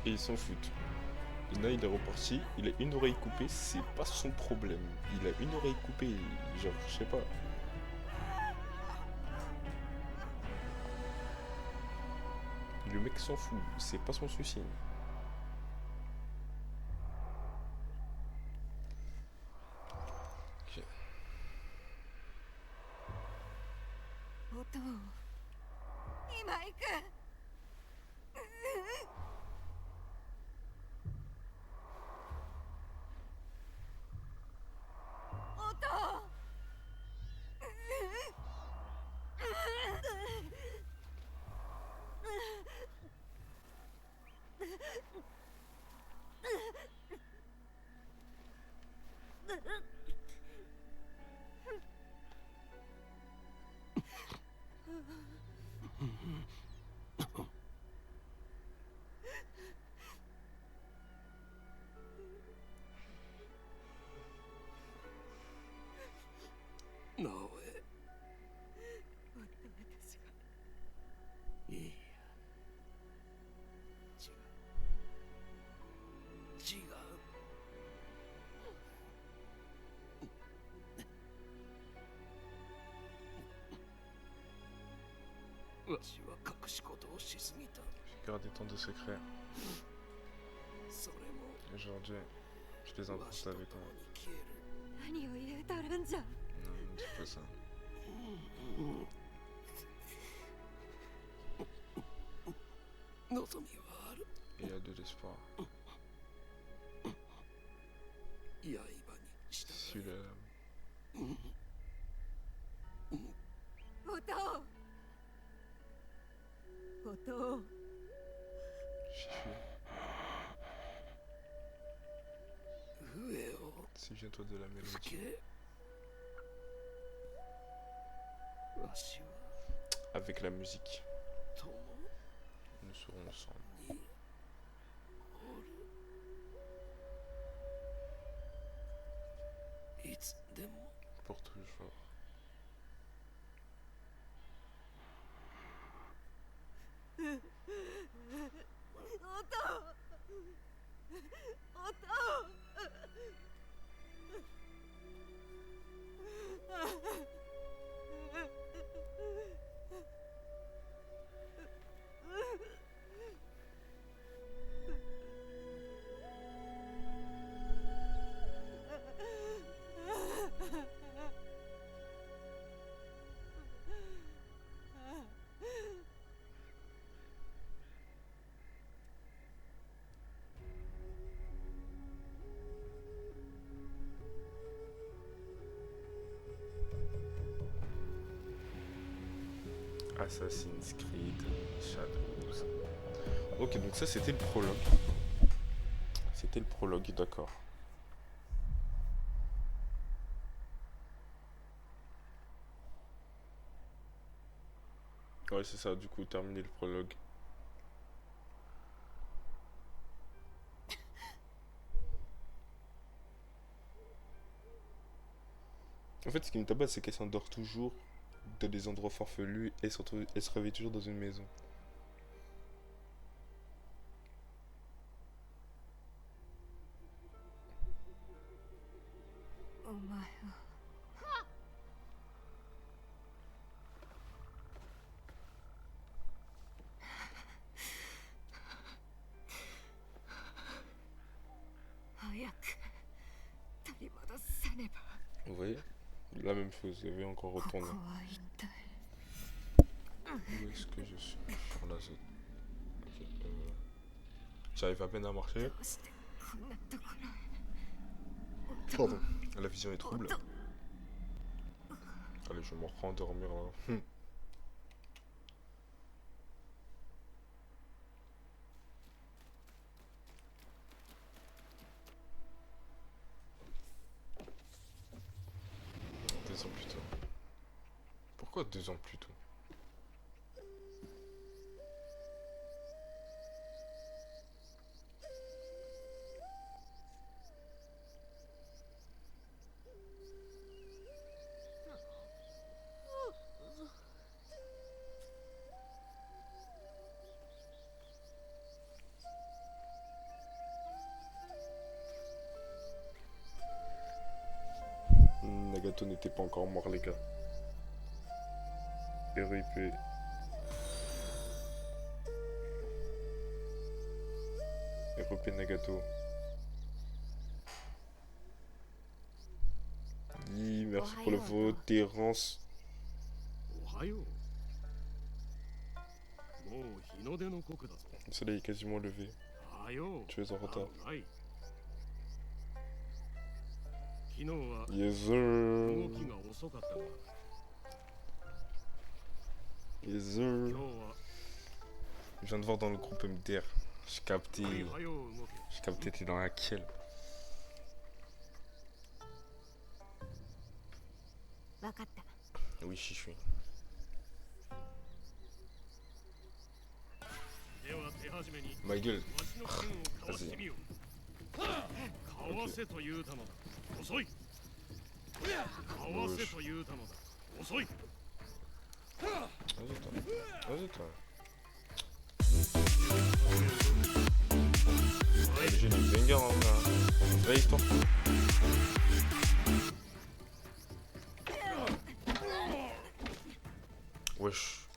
Et ils s'en foutent. Là, il est reparti, il a une oreille coupée, c'est pas son problème. Il a une oreille coupée, genre, je sais pas. Le mec s'en fout, c'est pas son souci. Ok. 音を今行く。なおえ。いいや。違う。わしは隠し事をしすぎた。 Gardez tant de secrets. それも。 Aujourd'hui, je les emporte avec moi. 何を言うとるんじゃ。 Non, c'est pas ça. Il y a de l'espoir. Celui-là. 音。 Souviens-toi de la mélodie. Avec la musique, nous serons ensemble. Pour toujours. Assassin's Creed Shadows. Ok, donc ça c'était le prologue. C'était le prologue, d'accord. Ouais, c'est ça, du coup, terminer le prologue. En fait, ce qui me tabasse, c'est qu'elle s'endort toujours dans des endroits farfelus et elle se réveille toujours dans une maison. Vous voyez? La même chose, il y avait encore retourné. Où est-ce que je suis? Sur la zone. Ok, j'arrive à peine à marcher. Pardon, la vision est trouble. Allez, je me reprends à dormir là. Deux ans plus tôt. Pourquoi 2 ans plus tôt? Nagato n'était pas encore mort, les gars. RIP. RIP Nagato. Oui, merci pour le vote, Terrence. Le soleil est quasiment levé. Tu es en retard. Yes sir. Yes sir. Je viens de voir dans le groupe MDR. J'ai capté. J'ai capté, t'es dans laquelle? Oui, je suis. Ma gueule. Vas-y. Okay. Vas-y, toi. J'ai du banger en vrai. Réveille-toi. Wesh.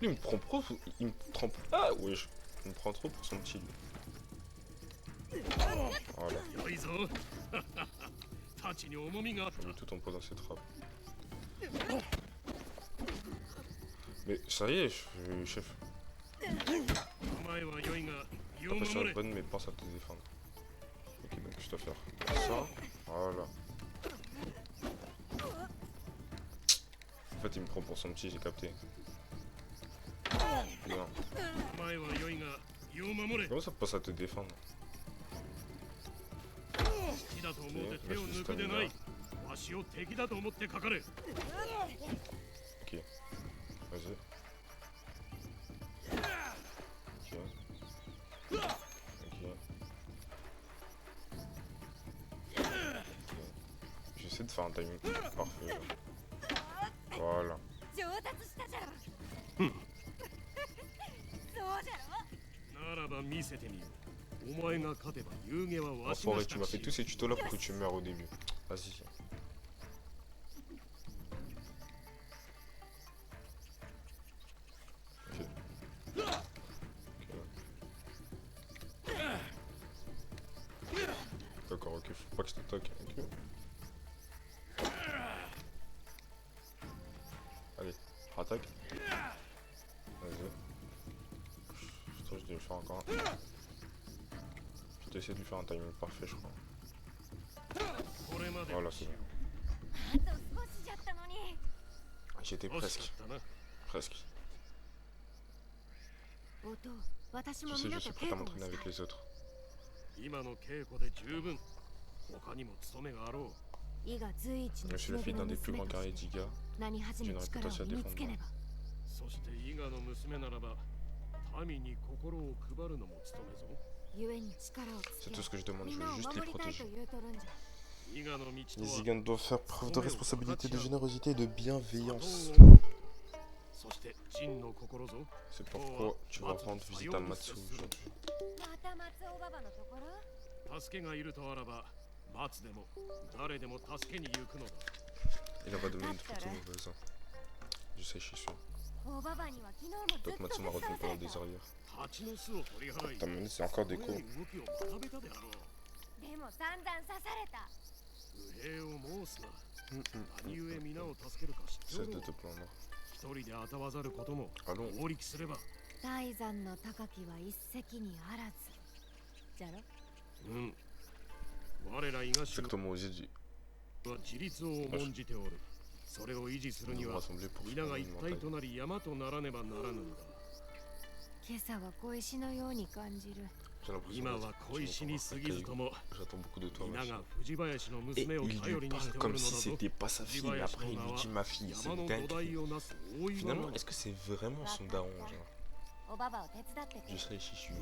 Lui, il me prend pro. Il me prend. Ah, wesh. Il me prend trop pour son petit lui. Voilà. Je mets tout en poids dans cette trappe. Mais ça y est, je suis chef. Après, je suis bonne, mais pense à te défendre. Ok, donc je dois faire ça. Voilà. En fait, il me prend pour son petit, j'ai capté. Bien. Comment ça passe à te défendre? Ok, là, je suis stamina. Ok. Vas-y. Ok. Ok. J'essaie de faire un timing parfait. Là. Voilà. Enfoiré, tu m'as fait tous ces tutos là pour que tu meurs au début. Vas-y. D'accord, ok, faut pas que je t'attaque. Okay. Allez, attaque. Vas-y. Je dois lui faire encore un. Je vais essayer de lui faire un timing parfait, je crois. Voilà, c'est bon. J'étais presque. Presque. Je suis prêt à m'entraîner avec les autres. Je suis la fille d'un des plus grands guerriers d'Iga. J'ai une réputation à défendre. C'est tout ce que je demande, je veux juste les protéger. Les Igans doivent faire preuve de responsabilité, de générosité et de bienveillance. C'est pourquoi tu vas rendre visite à Matsu aujourd'hui. Il en va de même une photo mauvaise. Je sais, je suis sûr. Donc Matsu m'a retenu pendant des heures hier. Ta manette, c'est encore des coups. でも散々刺された。不平を申すな。何故皆を助けるか知っておろう。 de te plaindre. 一人で当たわざることも Allons. 合力すれば。大山の高きは一石にあらず。じゃろ。うん。我ら伊賀州 C'est que moi j'ai dit. は自立を重んじておる。それを維持するには皆が一体となり山とならねばならぬのだ。今朝は小石のように感じる。今は小石に過ぎずとも J'attends beaucoup de toi, 皆 machin. が藤林の Et 娘を il 頼り lui にして parle おる comme の si だぞ。 c'était pas sa fille. Et après, il lui dit ma fille. C'est 山の dingue. 土台をなす大岩 Finalement, の est-ce que c'est vraiment son daron, genre? おばばを手伝ってく Je れ。 serais chichu.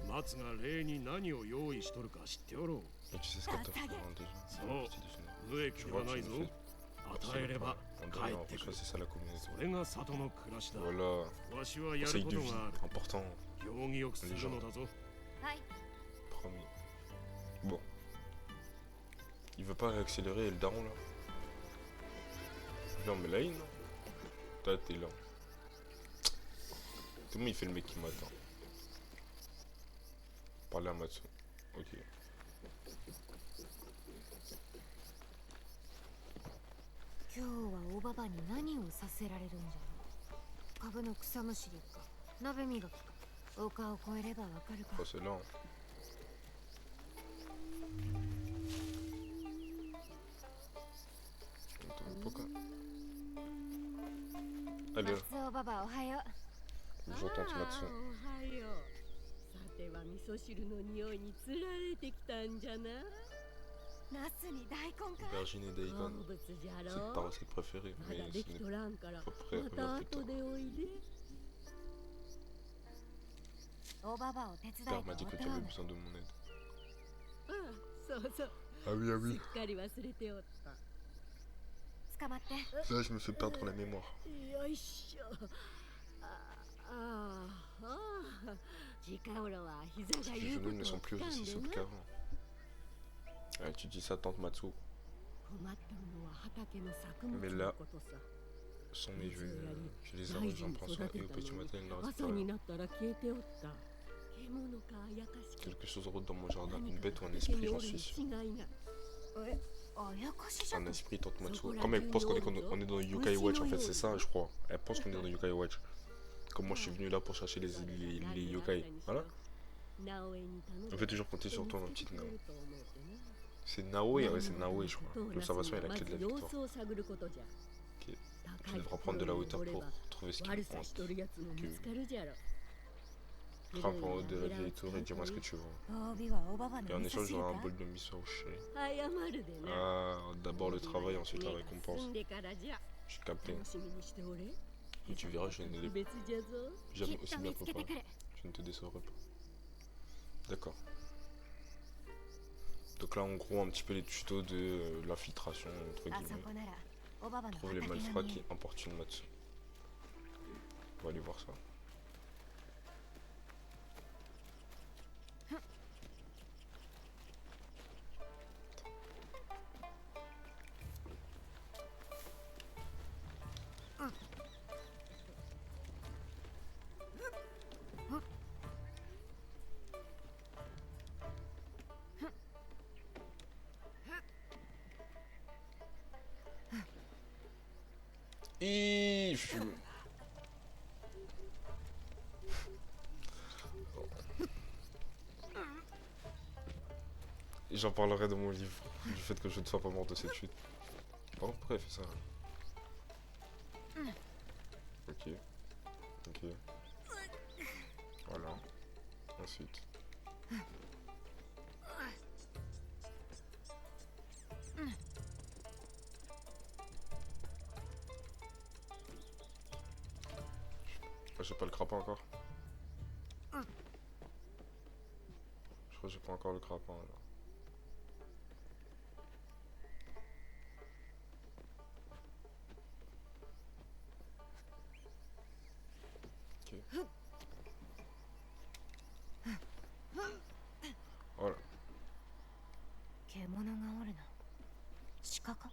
松が礼に何を用意しとるか知っておろう。 Et tu sais ce qu'elle t'offre hein, déjà. C'est Oh. petit déjeuner. 無益 Tu で vois, は tu ない nous ぞ。 fais. 与えれば On 帰 doit ってくる。 c'est ça la communauté. それが里の暮らしだ。 Voilà. わしはやる Conseil こ de と vie. がある。 Important. 行儀よくするのだぞ。はい。 Promis. Bon. Il veut pas réaccélérer le daron là? Non mais là il non. Toi t'es là. Tout le monde il fait le mec qui m'attend. Parler à Matsu. Ok. 今日はおばばに何をさせられるんじゃろう。株の草むしりか鍋磨きか丘を越えればわかるか。 Oh, c'est là. Hein. Pourquoi? Allez, 松尾ばばおはよう。 bonjour tante Matsu. おはよう。さては味噌汁の匂いにつられてきたんじゃな。ナスに大根か。 Aubergine et 好 daikon. 物じゃ C'est ろ ta recette préférée, ま mais だで ce き n'est とらんから pas prêt à ま revenir た plus 後 tard. でおいで。おばばを手伝 Père い m'a と dit お que た tu わ avais ね。 besoin de mon aide. ああ、そうそう。 Ah oui, ah す oui. っかり忘れておった。捕まって。 Ça, je me fais perdre la mémoire. よいしょ。近頃は膝が Les 言うこ genoux ne とを sont plus 聞か aussi んで souples な。 qu'avant. Ouais, tu dis ça, tante Matsu. 困っとるのは畑の作 Mais 物 là, のことさ。 sont mes jeux. Je les 大 arrose, 事 j'en に prends 育 soin. て Et au た petit の matin, に il leur 朝 disparaît. になったら消えておった。獣かあやかしか。 Quelque chose rôde dans mon jardin. 何 Une か bête ou un 畑 esprit, に j'en おる suis に sûr. 違いない。あやかしじゃ Un と。 esprit, tante Matsu. Sokola Comme elle pense qu'on est, Junior, on est dans Yokai Watch, en fait, c'est ça, je crois. Elle pense qu'on est dans Yokai Watch. Comme moi, je suis venu là pour chercher les yokai. Voilà. On peut toujours compter sur toi, ma petite Nao. C'est Naoe, ouais, c'est Naoe, je crois. L'observation est la clé de la victoire. Ok. Tu devras prendre de la hauteur pour trouver ce qui compte. Grimpe en haut de la vieille tour et dis-moi ce que tu vois. 褒美はおばば Et の en 味噌 échange, 汁 j'aurai un か。 bol de miso au chai. 謝るでな。 Ah, d'abord le travail, ensuite la récompense. 済んでからじゃ。 J'ai capté. 楽しみにしておれ。 Et tu verras, je ne les 別じゃぞ。 jamais きっ aussi と bien 見つけて préparé. くれ。 Je ne te décevrai pas. D'accord. Donc là, en gros, un petit peu les tutos de l'infiltration, entre あそ guillemets. こならおばばの Trouver les 畑が malfrats 見え qui る。 importunent Matsu. On va aller voir ça. Et j'en parlerai dans mon livre, du fait que je ne sois pas mort de cette chute. Par contre, pourquoi elle fait ça là? Ok. Ok. Voilà. Ensuite. J'ai pas le grappin encore. Je crois que j'ai pas encore le grappin là. Ok. Voilà. 獣がおるな。鹿か。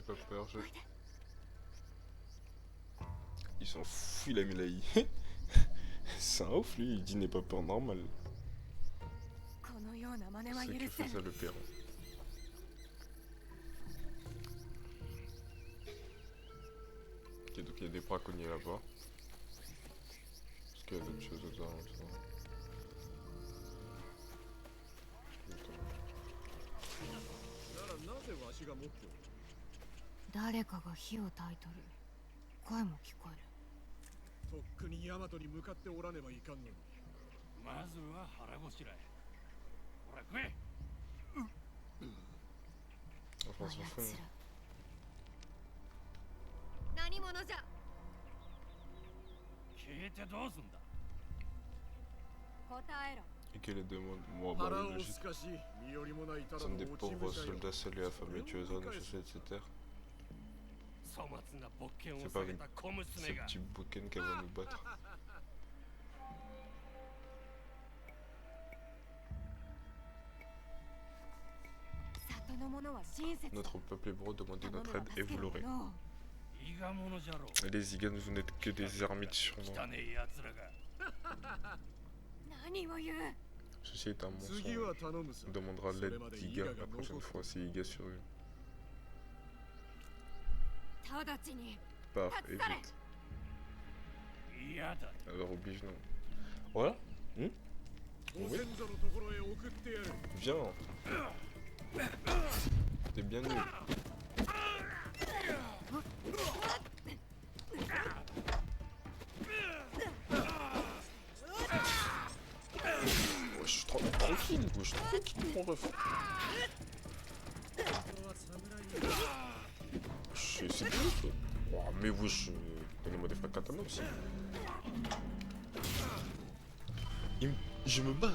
pas peur, je... Il s'en fout, il a mis la I. C'est un ouf lui, il dit n'aie pas peur normal. C'est que faisait le perron. Ok, donc il y a des braconniers là-bas. Est-ce qu'il y a d'autres choses aux alentours? 誰かが火を焚いとる。声も聞こえる。とっくにヤマトに向かっておらねばいかんのに。まずは腹ごしらえ。ほら食え。Enfin, s'en fout. 何者じゃ。聞いてどうすんだ。答えろ。Et quelle est demande? Moi, bah, logique. Sont des pauvres soldats salués affamés, tueurs à chasser, etc. C'est pas ces petits bouquins qui vont nous battre. Notre peuple hébreu demandait notre aide et vous l'aurez. Et les Zigans, vous n'êtes que des ermites sûrement. Ceci est un mensonge. On demandera l'aide d'Iga la prochaine fois si Iga survit. Pars et vite. Alors oblige-nous. Voilà. Oui. Viens. T'es bien nul. Je suis tranquille, je suis tranquille mon ref. C'est bien ça. Oh, mais wesh, donnez-moi des frères katana aussi. Je me bats.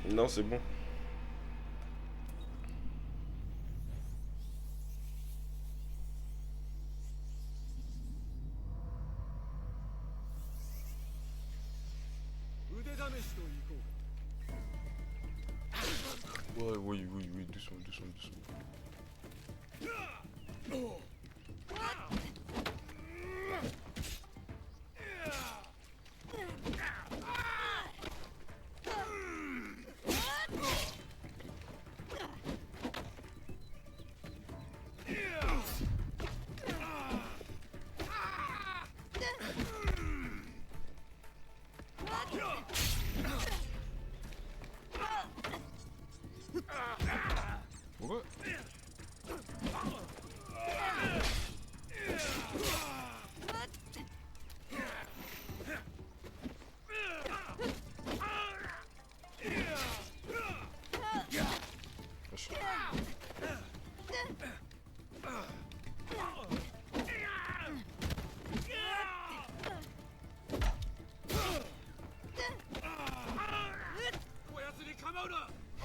Non, c'est bon. Ouais, oui, doucement.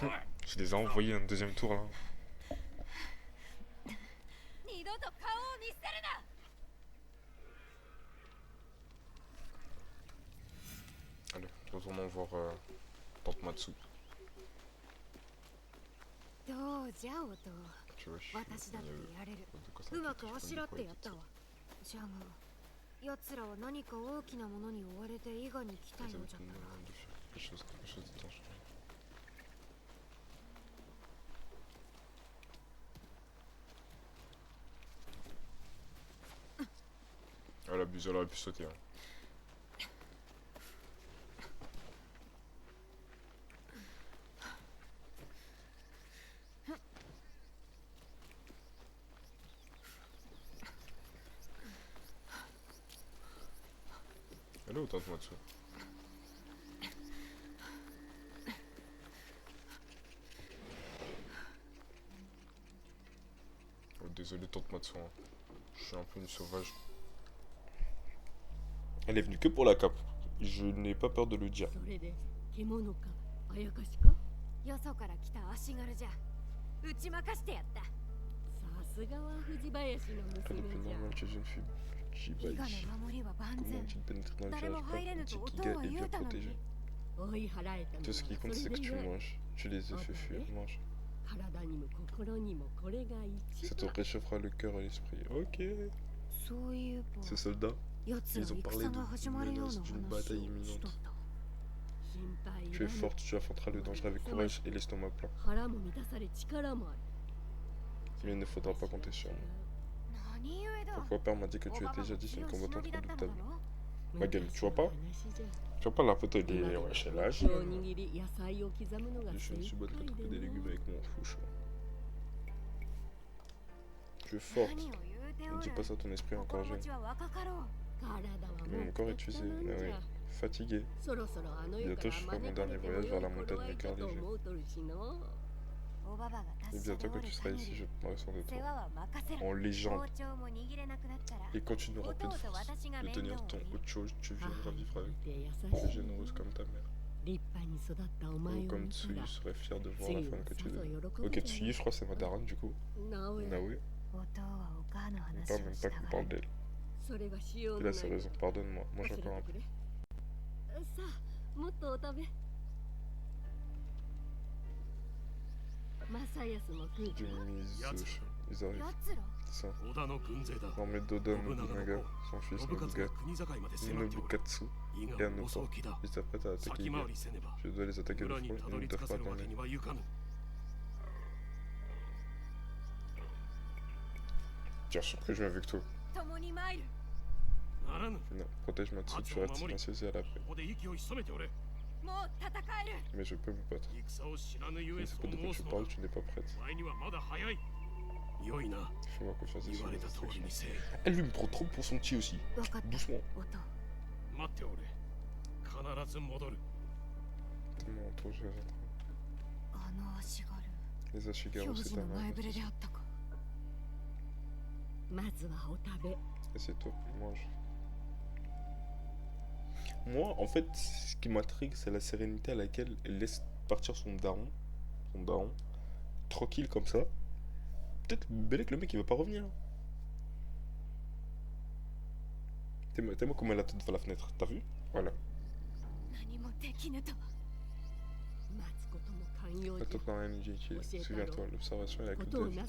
Ouais. Je les ai envoyés un deuxième tour là. Allez, retournons voir Tante Matsu. Tu vois, quelque chose de dangereux. Elle abuse, elle aurait pu sauter. Hein. Elle est où Tante Matsu? Oh, désolé Tante Matsu, hein. Je suis un peu une sauvage. Elle est venue que pour la cape. Je n'ai pas peur de le dire. Elle est venue normale chez une fille. Jibaïchi. Comment tu pénètres dans le village par Iga est bien protégé. Tout ce qui compte c'est que tu manges. Tu les as fait fuir, mange. Ça te réchauffera le cœur et l'esprit. Ok. Ces soldats, ils ont parlé de menace d'une bataille imminente. Tu es forte, tu affronteras le danger avec courage et l'estomac plein. Mais il ne faudra pas compter sur moi. Pourquoi père m'a dit que tu étais jadis une combattante redoutable. Ma gueule, tu vois pas? Tu vois pas la photo, il est wesh, l'âge. Je suis une subotte qui a trouvé des légumes avec mon fouche. Tu es forte. Ne dis pas ça à ton esprit encore jeune. Mais mon corps est usé, oui. Fatigué. Bientôt je ferai mon dernier voyage vers la montagne des cœurs légers. Et bientôt que tu seras ici, je prendrai soin de toi. En légende. Et quand tu n'auras plus de force de tenir ton autre chose, tu viendras vivre avec. Tu es généreuse comme ta mère. Ou comme Tsuyu serait fier de voir la femme que tu es. Ok, Tsuyu, je crois que c'est ma daronne du coup. Naoe. On parle même pas qu'on parle d'elle. Il a ses raisons, pardonne-moi. Mange encore un peu. Du Mizushi. Ils arrivent. C'est ça. L'armée d'Oda Nobunaga, son fils Nobukatsu et Anoto. Ils s'apprêtent à attaquer Higa. Je dois les attaquer de front, ils ne doivent pas dormir. Bien sûr que je viens avec toi. Non, protège Matsu, tu restes silencieuse et à l'après. Mais je peux me battre. Je ne sais pas de quoi tu parles, tu n'es pas prête. Fais-moi confiance et suis mes instructions. Elle lui me prend trop pour son petit aussi. Doucement. Tellement trop, je vais les Ashigaru, c'est ta mère. Et c'est toi, mange. Moi, en fait, ce qui m'intrigue, c'est la sérénité à laquelle elle laisse partir son daron, tranquille comme ça. Peut-être Belek, le mec, il va pas revenir. T'es-moi comment elle a tête devant la fenêtre, t'as vu? Voilà. Attends, non, rien n'est utile. Souviens-toi, l'observation est la clé de la vie.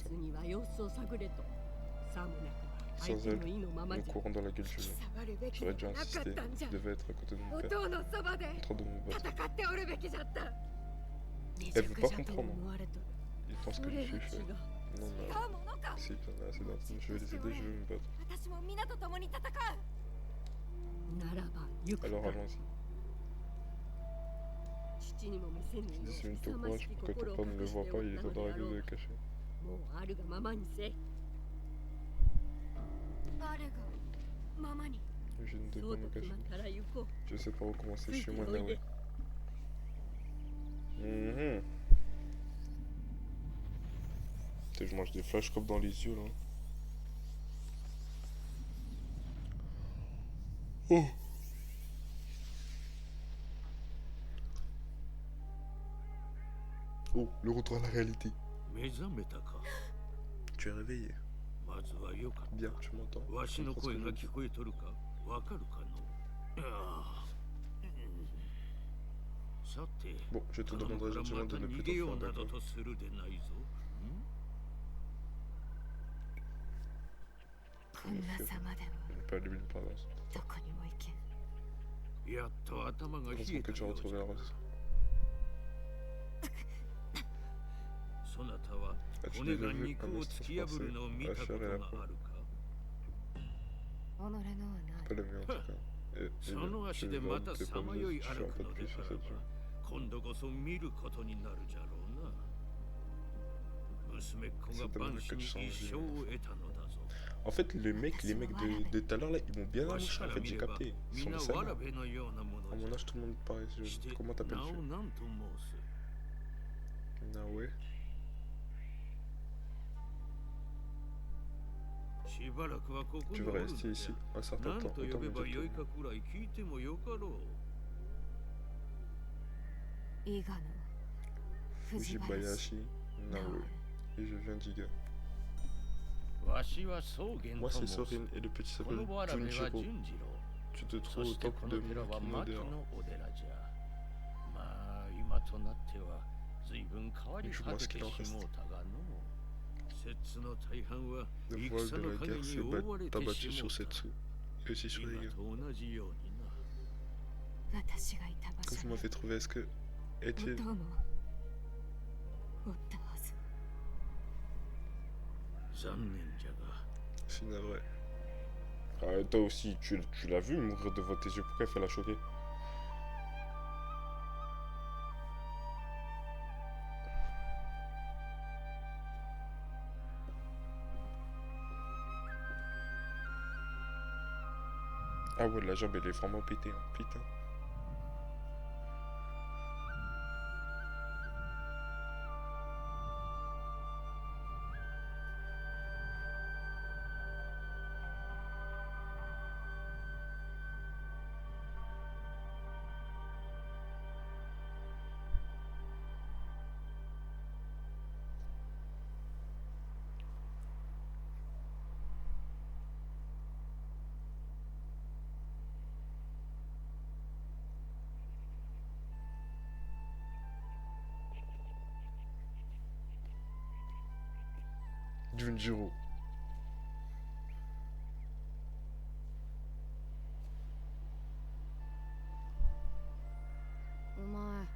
Sans elle, nous courons dans la gueule du lion. J'aurais dû insister. Tu devais être à côté de mon père. En train de me battre. Elle veut pas comprendre. Il pense que je suis fait. Non, non. Si, il y en a assez d'intimes. Je vais les aider, je vais me battre. Alors allons-y. Dissimule ton courage pour que ton père ne le voit pas, il est temps d'arrêter de le cacher. Je ne dois pas me cacher. Je sais pas où commencer, je suis moi Naoe. Je mange des flashs comme dans les yeux là. Oh. Oh, le retour à la réalité. Tu es réveillé. Bien, tu m'entends. Bon, je te demanderai gentiment de ne plus t'en faire, d'accord? On peut allumer une parlance. Heureusement que tu as retrouvé la rose. As-tu déjà vu un instant se passer la chair et la peau? Pas le mien en tout cas. Et je vais voir tes preuves de je fais un pas de plus sur cette joue. C'est dommage que tu changes. En fait, les mecs de tout à l'heure là, ils m'ont bien amoché en fait, j'ai capté. Ils sont sains. À mon âge, tout le monde paraît jeune. Comment t'appelles-tu? Naoe. Tu vas rester ici un certain temps, autant me dire Fujibayashi Naoe. Et je viens d'Iga. Moi c'est Sorin et le petit s'appelle Junjiro. Tu te trouves au temple de Makinodera. 随分変わり果ててしもうたがの摂津の大半は Le 戦 voile de の la 影 guerre に s'est 覆われて abattu しも sur うた Setsu. Et aussi sur 今 les gars. と同じようにな私がいた場 Quand 所 vous に m'avez trouvé, est-ce que お Etienne... 供おったはず。残念じゃが Je suis navré. Ah, toi aussi, tu l'as vu mourir devant tes yeux, pourquoi il fait la choquer? Ah ouais, la jambe elle est vraiment pétée, hein. Putain. Junjiro. お前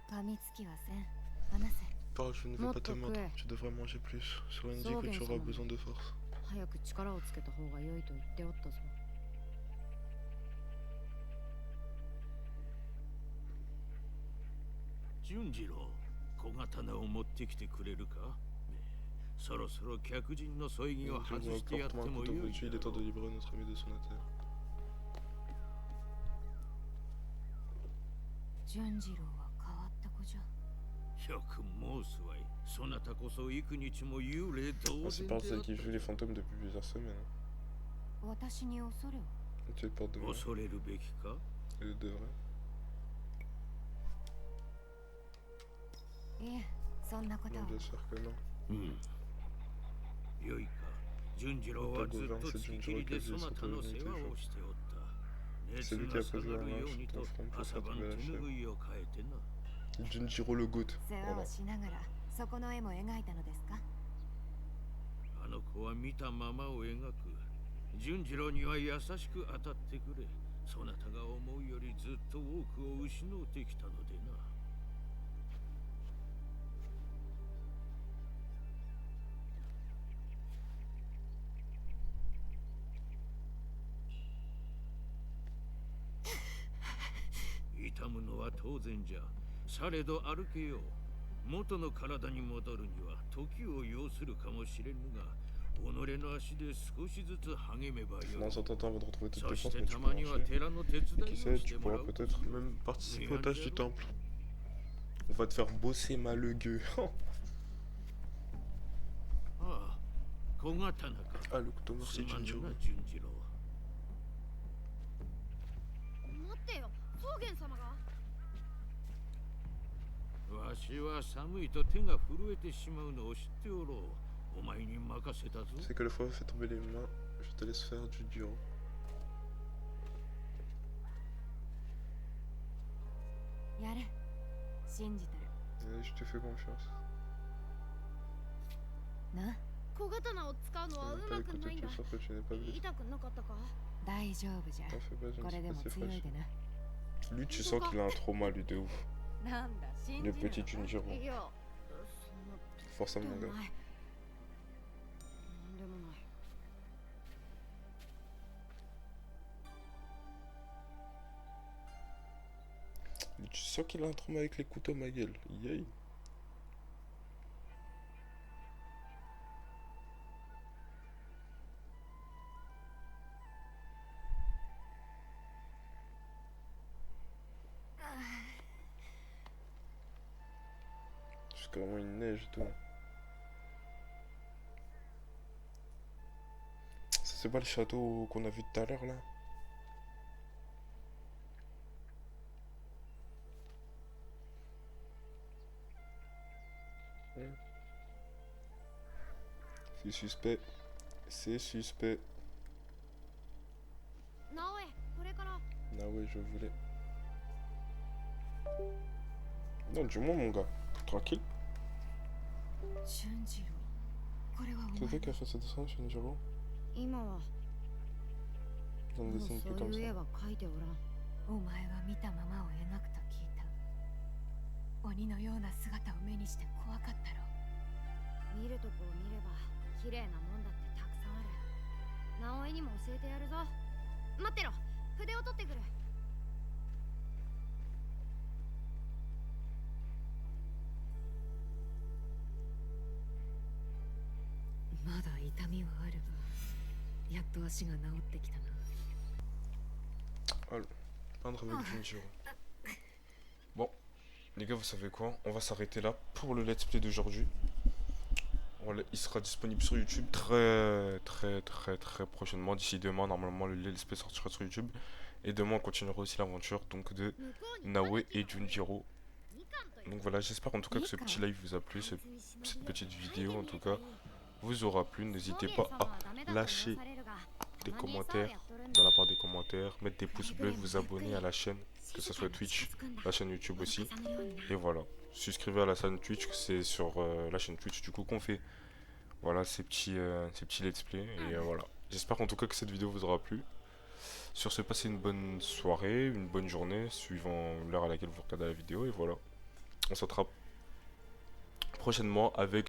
噛みつきはせん。話せ。 Parle, je ne veux pas te mordre. Tu devrais manger plus. Soren dit que tu auras besoin de force. 早く力をつけた方が良いと言っておったぞ。純次郎、小刀を持ってきてくれるか？そろそろ客人の添い木を外してやってもよい。Il est temps de libérer notre ami de son affaire. 純次郎は変わった子じゃ。よく申すわい。そなたこそ幾日も幽霊同 C'est 然 par で celle qui joue les fantômes depuis plusieurs semaines. 私に恐れを。 Tu es peur de moi. 恐れるべきか？ Il devrait. いえ、そんなことは。 Non, bien sûr que non. よいか、純次郎はずっと月切りでそなたの世話をしておった。熱が下がるようにと朝晩手拭いを変えてな。 Junjiro le goût. 世話をしながら、そこの絵も描いたのですか？あの子は見たままを描く。純次郎には優しく当たってくれ。そなたが思うよりずっと多くを失うてきたのでな。 痛むのは当然じゃ。されど歩けよう。元の体に戻るには時を要するかもしれぬが、己の足で少しずつ励めばよい。 Non, ça t'entend avant de retrouver tes そ défenses, して mais tu た peux まには marcher. 寺の手伝 Et い qui を sait, し tu てもら pourras う。 peut-être même participer aux tâches du temple. On va te faire bosser malugueux. ああ、小刀か。 Ah, le couteau merci すまぬ Junjiro. な、純次郎。待ってよ、草原様が。わしは寒いと手が震えてしまうのを知っておろう。お前に任せたぞ。 C'est que le fois où fait tomber les mains, je te laisse faire Junjiro. やれ、信じてる。 Et je te fais confiance. な、小刀を使うのは Tu う n'as ま pas く écouté ないん tout だ。 sauf que tu n'es pas blessé. 痛くなかったか？大丈夫じゃ。 T'en fais pas, je こ ne れ sais で pas も si c'est 強い fragile. でな。 Lui, tu sens qu'il a un trauma, lui, de ouf. なんだ、信じ Le るの petit Junjiro. いや、 Force à で mon も gars. ない。なんでもない。 Lui, tu sens qu'il a un trauma avec les couteaux, ma gueule. Yay. Jusqu'à vraiment une neige et tout. Ça c'est pas le château qu'on a vu tout à l'heure là? C'est suspect. C'est suspect. 直江、これから Ah ouais, je voulais. Non, dis-moi mon gars, tranquille. C'est toi qui a fait ce dessin, Shunjiro? Dans le dessin plus comme ça. お前は見たままを描くと聞いた。鬼のような姿を目にして怖かったろ。見るとこを見れば綺麗なもんだってたくさんある。直江にも教えてやるぞ。待ってろ、筆を取ってくる。まだ痛みはあるが、やっと足が治ってきたな。Alors, peindre avec Junjiro. Bon, les gars, vous savez quoi? On va s'arrêter là pour le let's play d'aujourd'hui. Il sera disponible sur YouTube très prochainement. D'ici demain, normalement, le let's play sortira sur YouTube. Et demain, on continuera aussi l'aventure donc de Naoe et Junjiro. Donc voilà, j'espère en tout cas que ce petit live vous a plu, cette petite vidéo en tout cas vous aura plu. N'hésitez pas à lâcher des commentaires dans la part des commentaires, mettre des pouces bleus, vous abonner à la chaîne, que ce soit Twitch, la chaîne YouTube aussi. Et voilà, souscrivez à la chaîne Twitch, c'est sur la chaîne Twitch du coup qu'on fait voilà ces petits let's play. Et voilà, j'espère en tout cas que cette vidéo vous aura plu. Sur ce, passez une bonne soirée, une bonne journée, suivant l'heure à laquelle vous regardez la vidéo. Et voilà, on se retrouve prochainement avec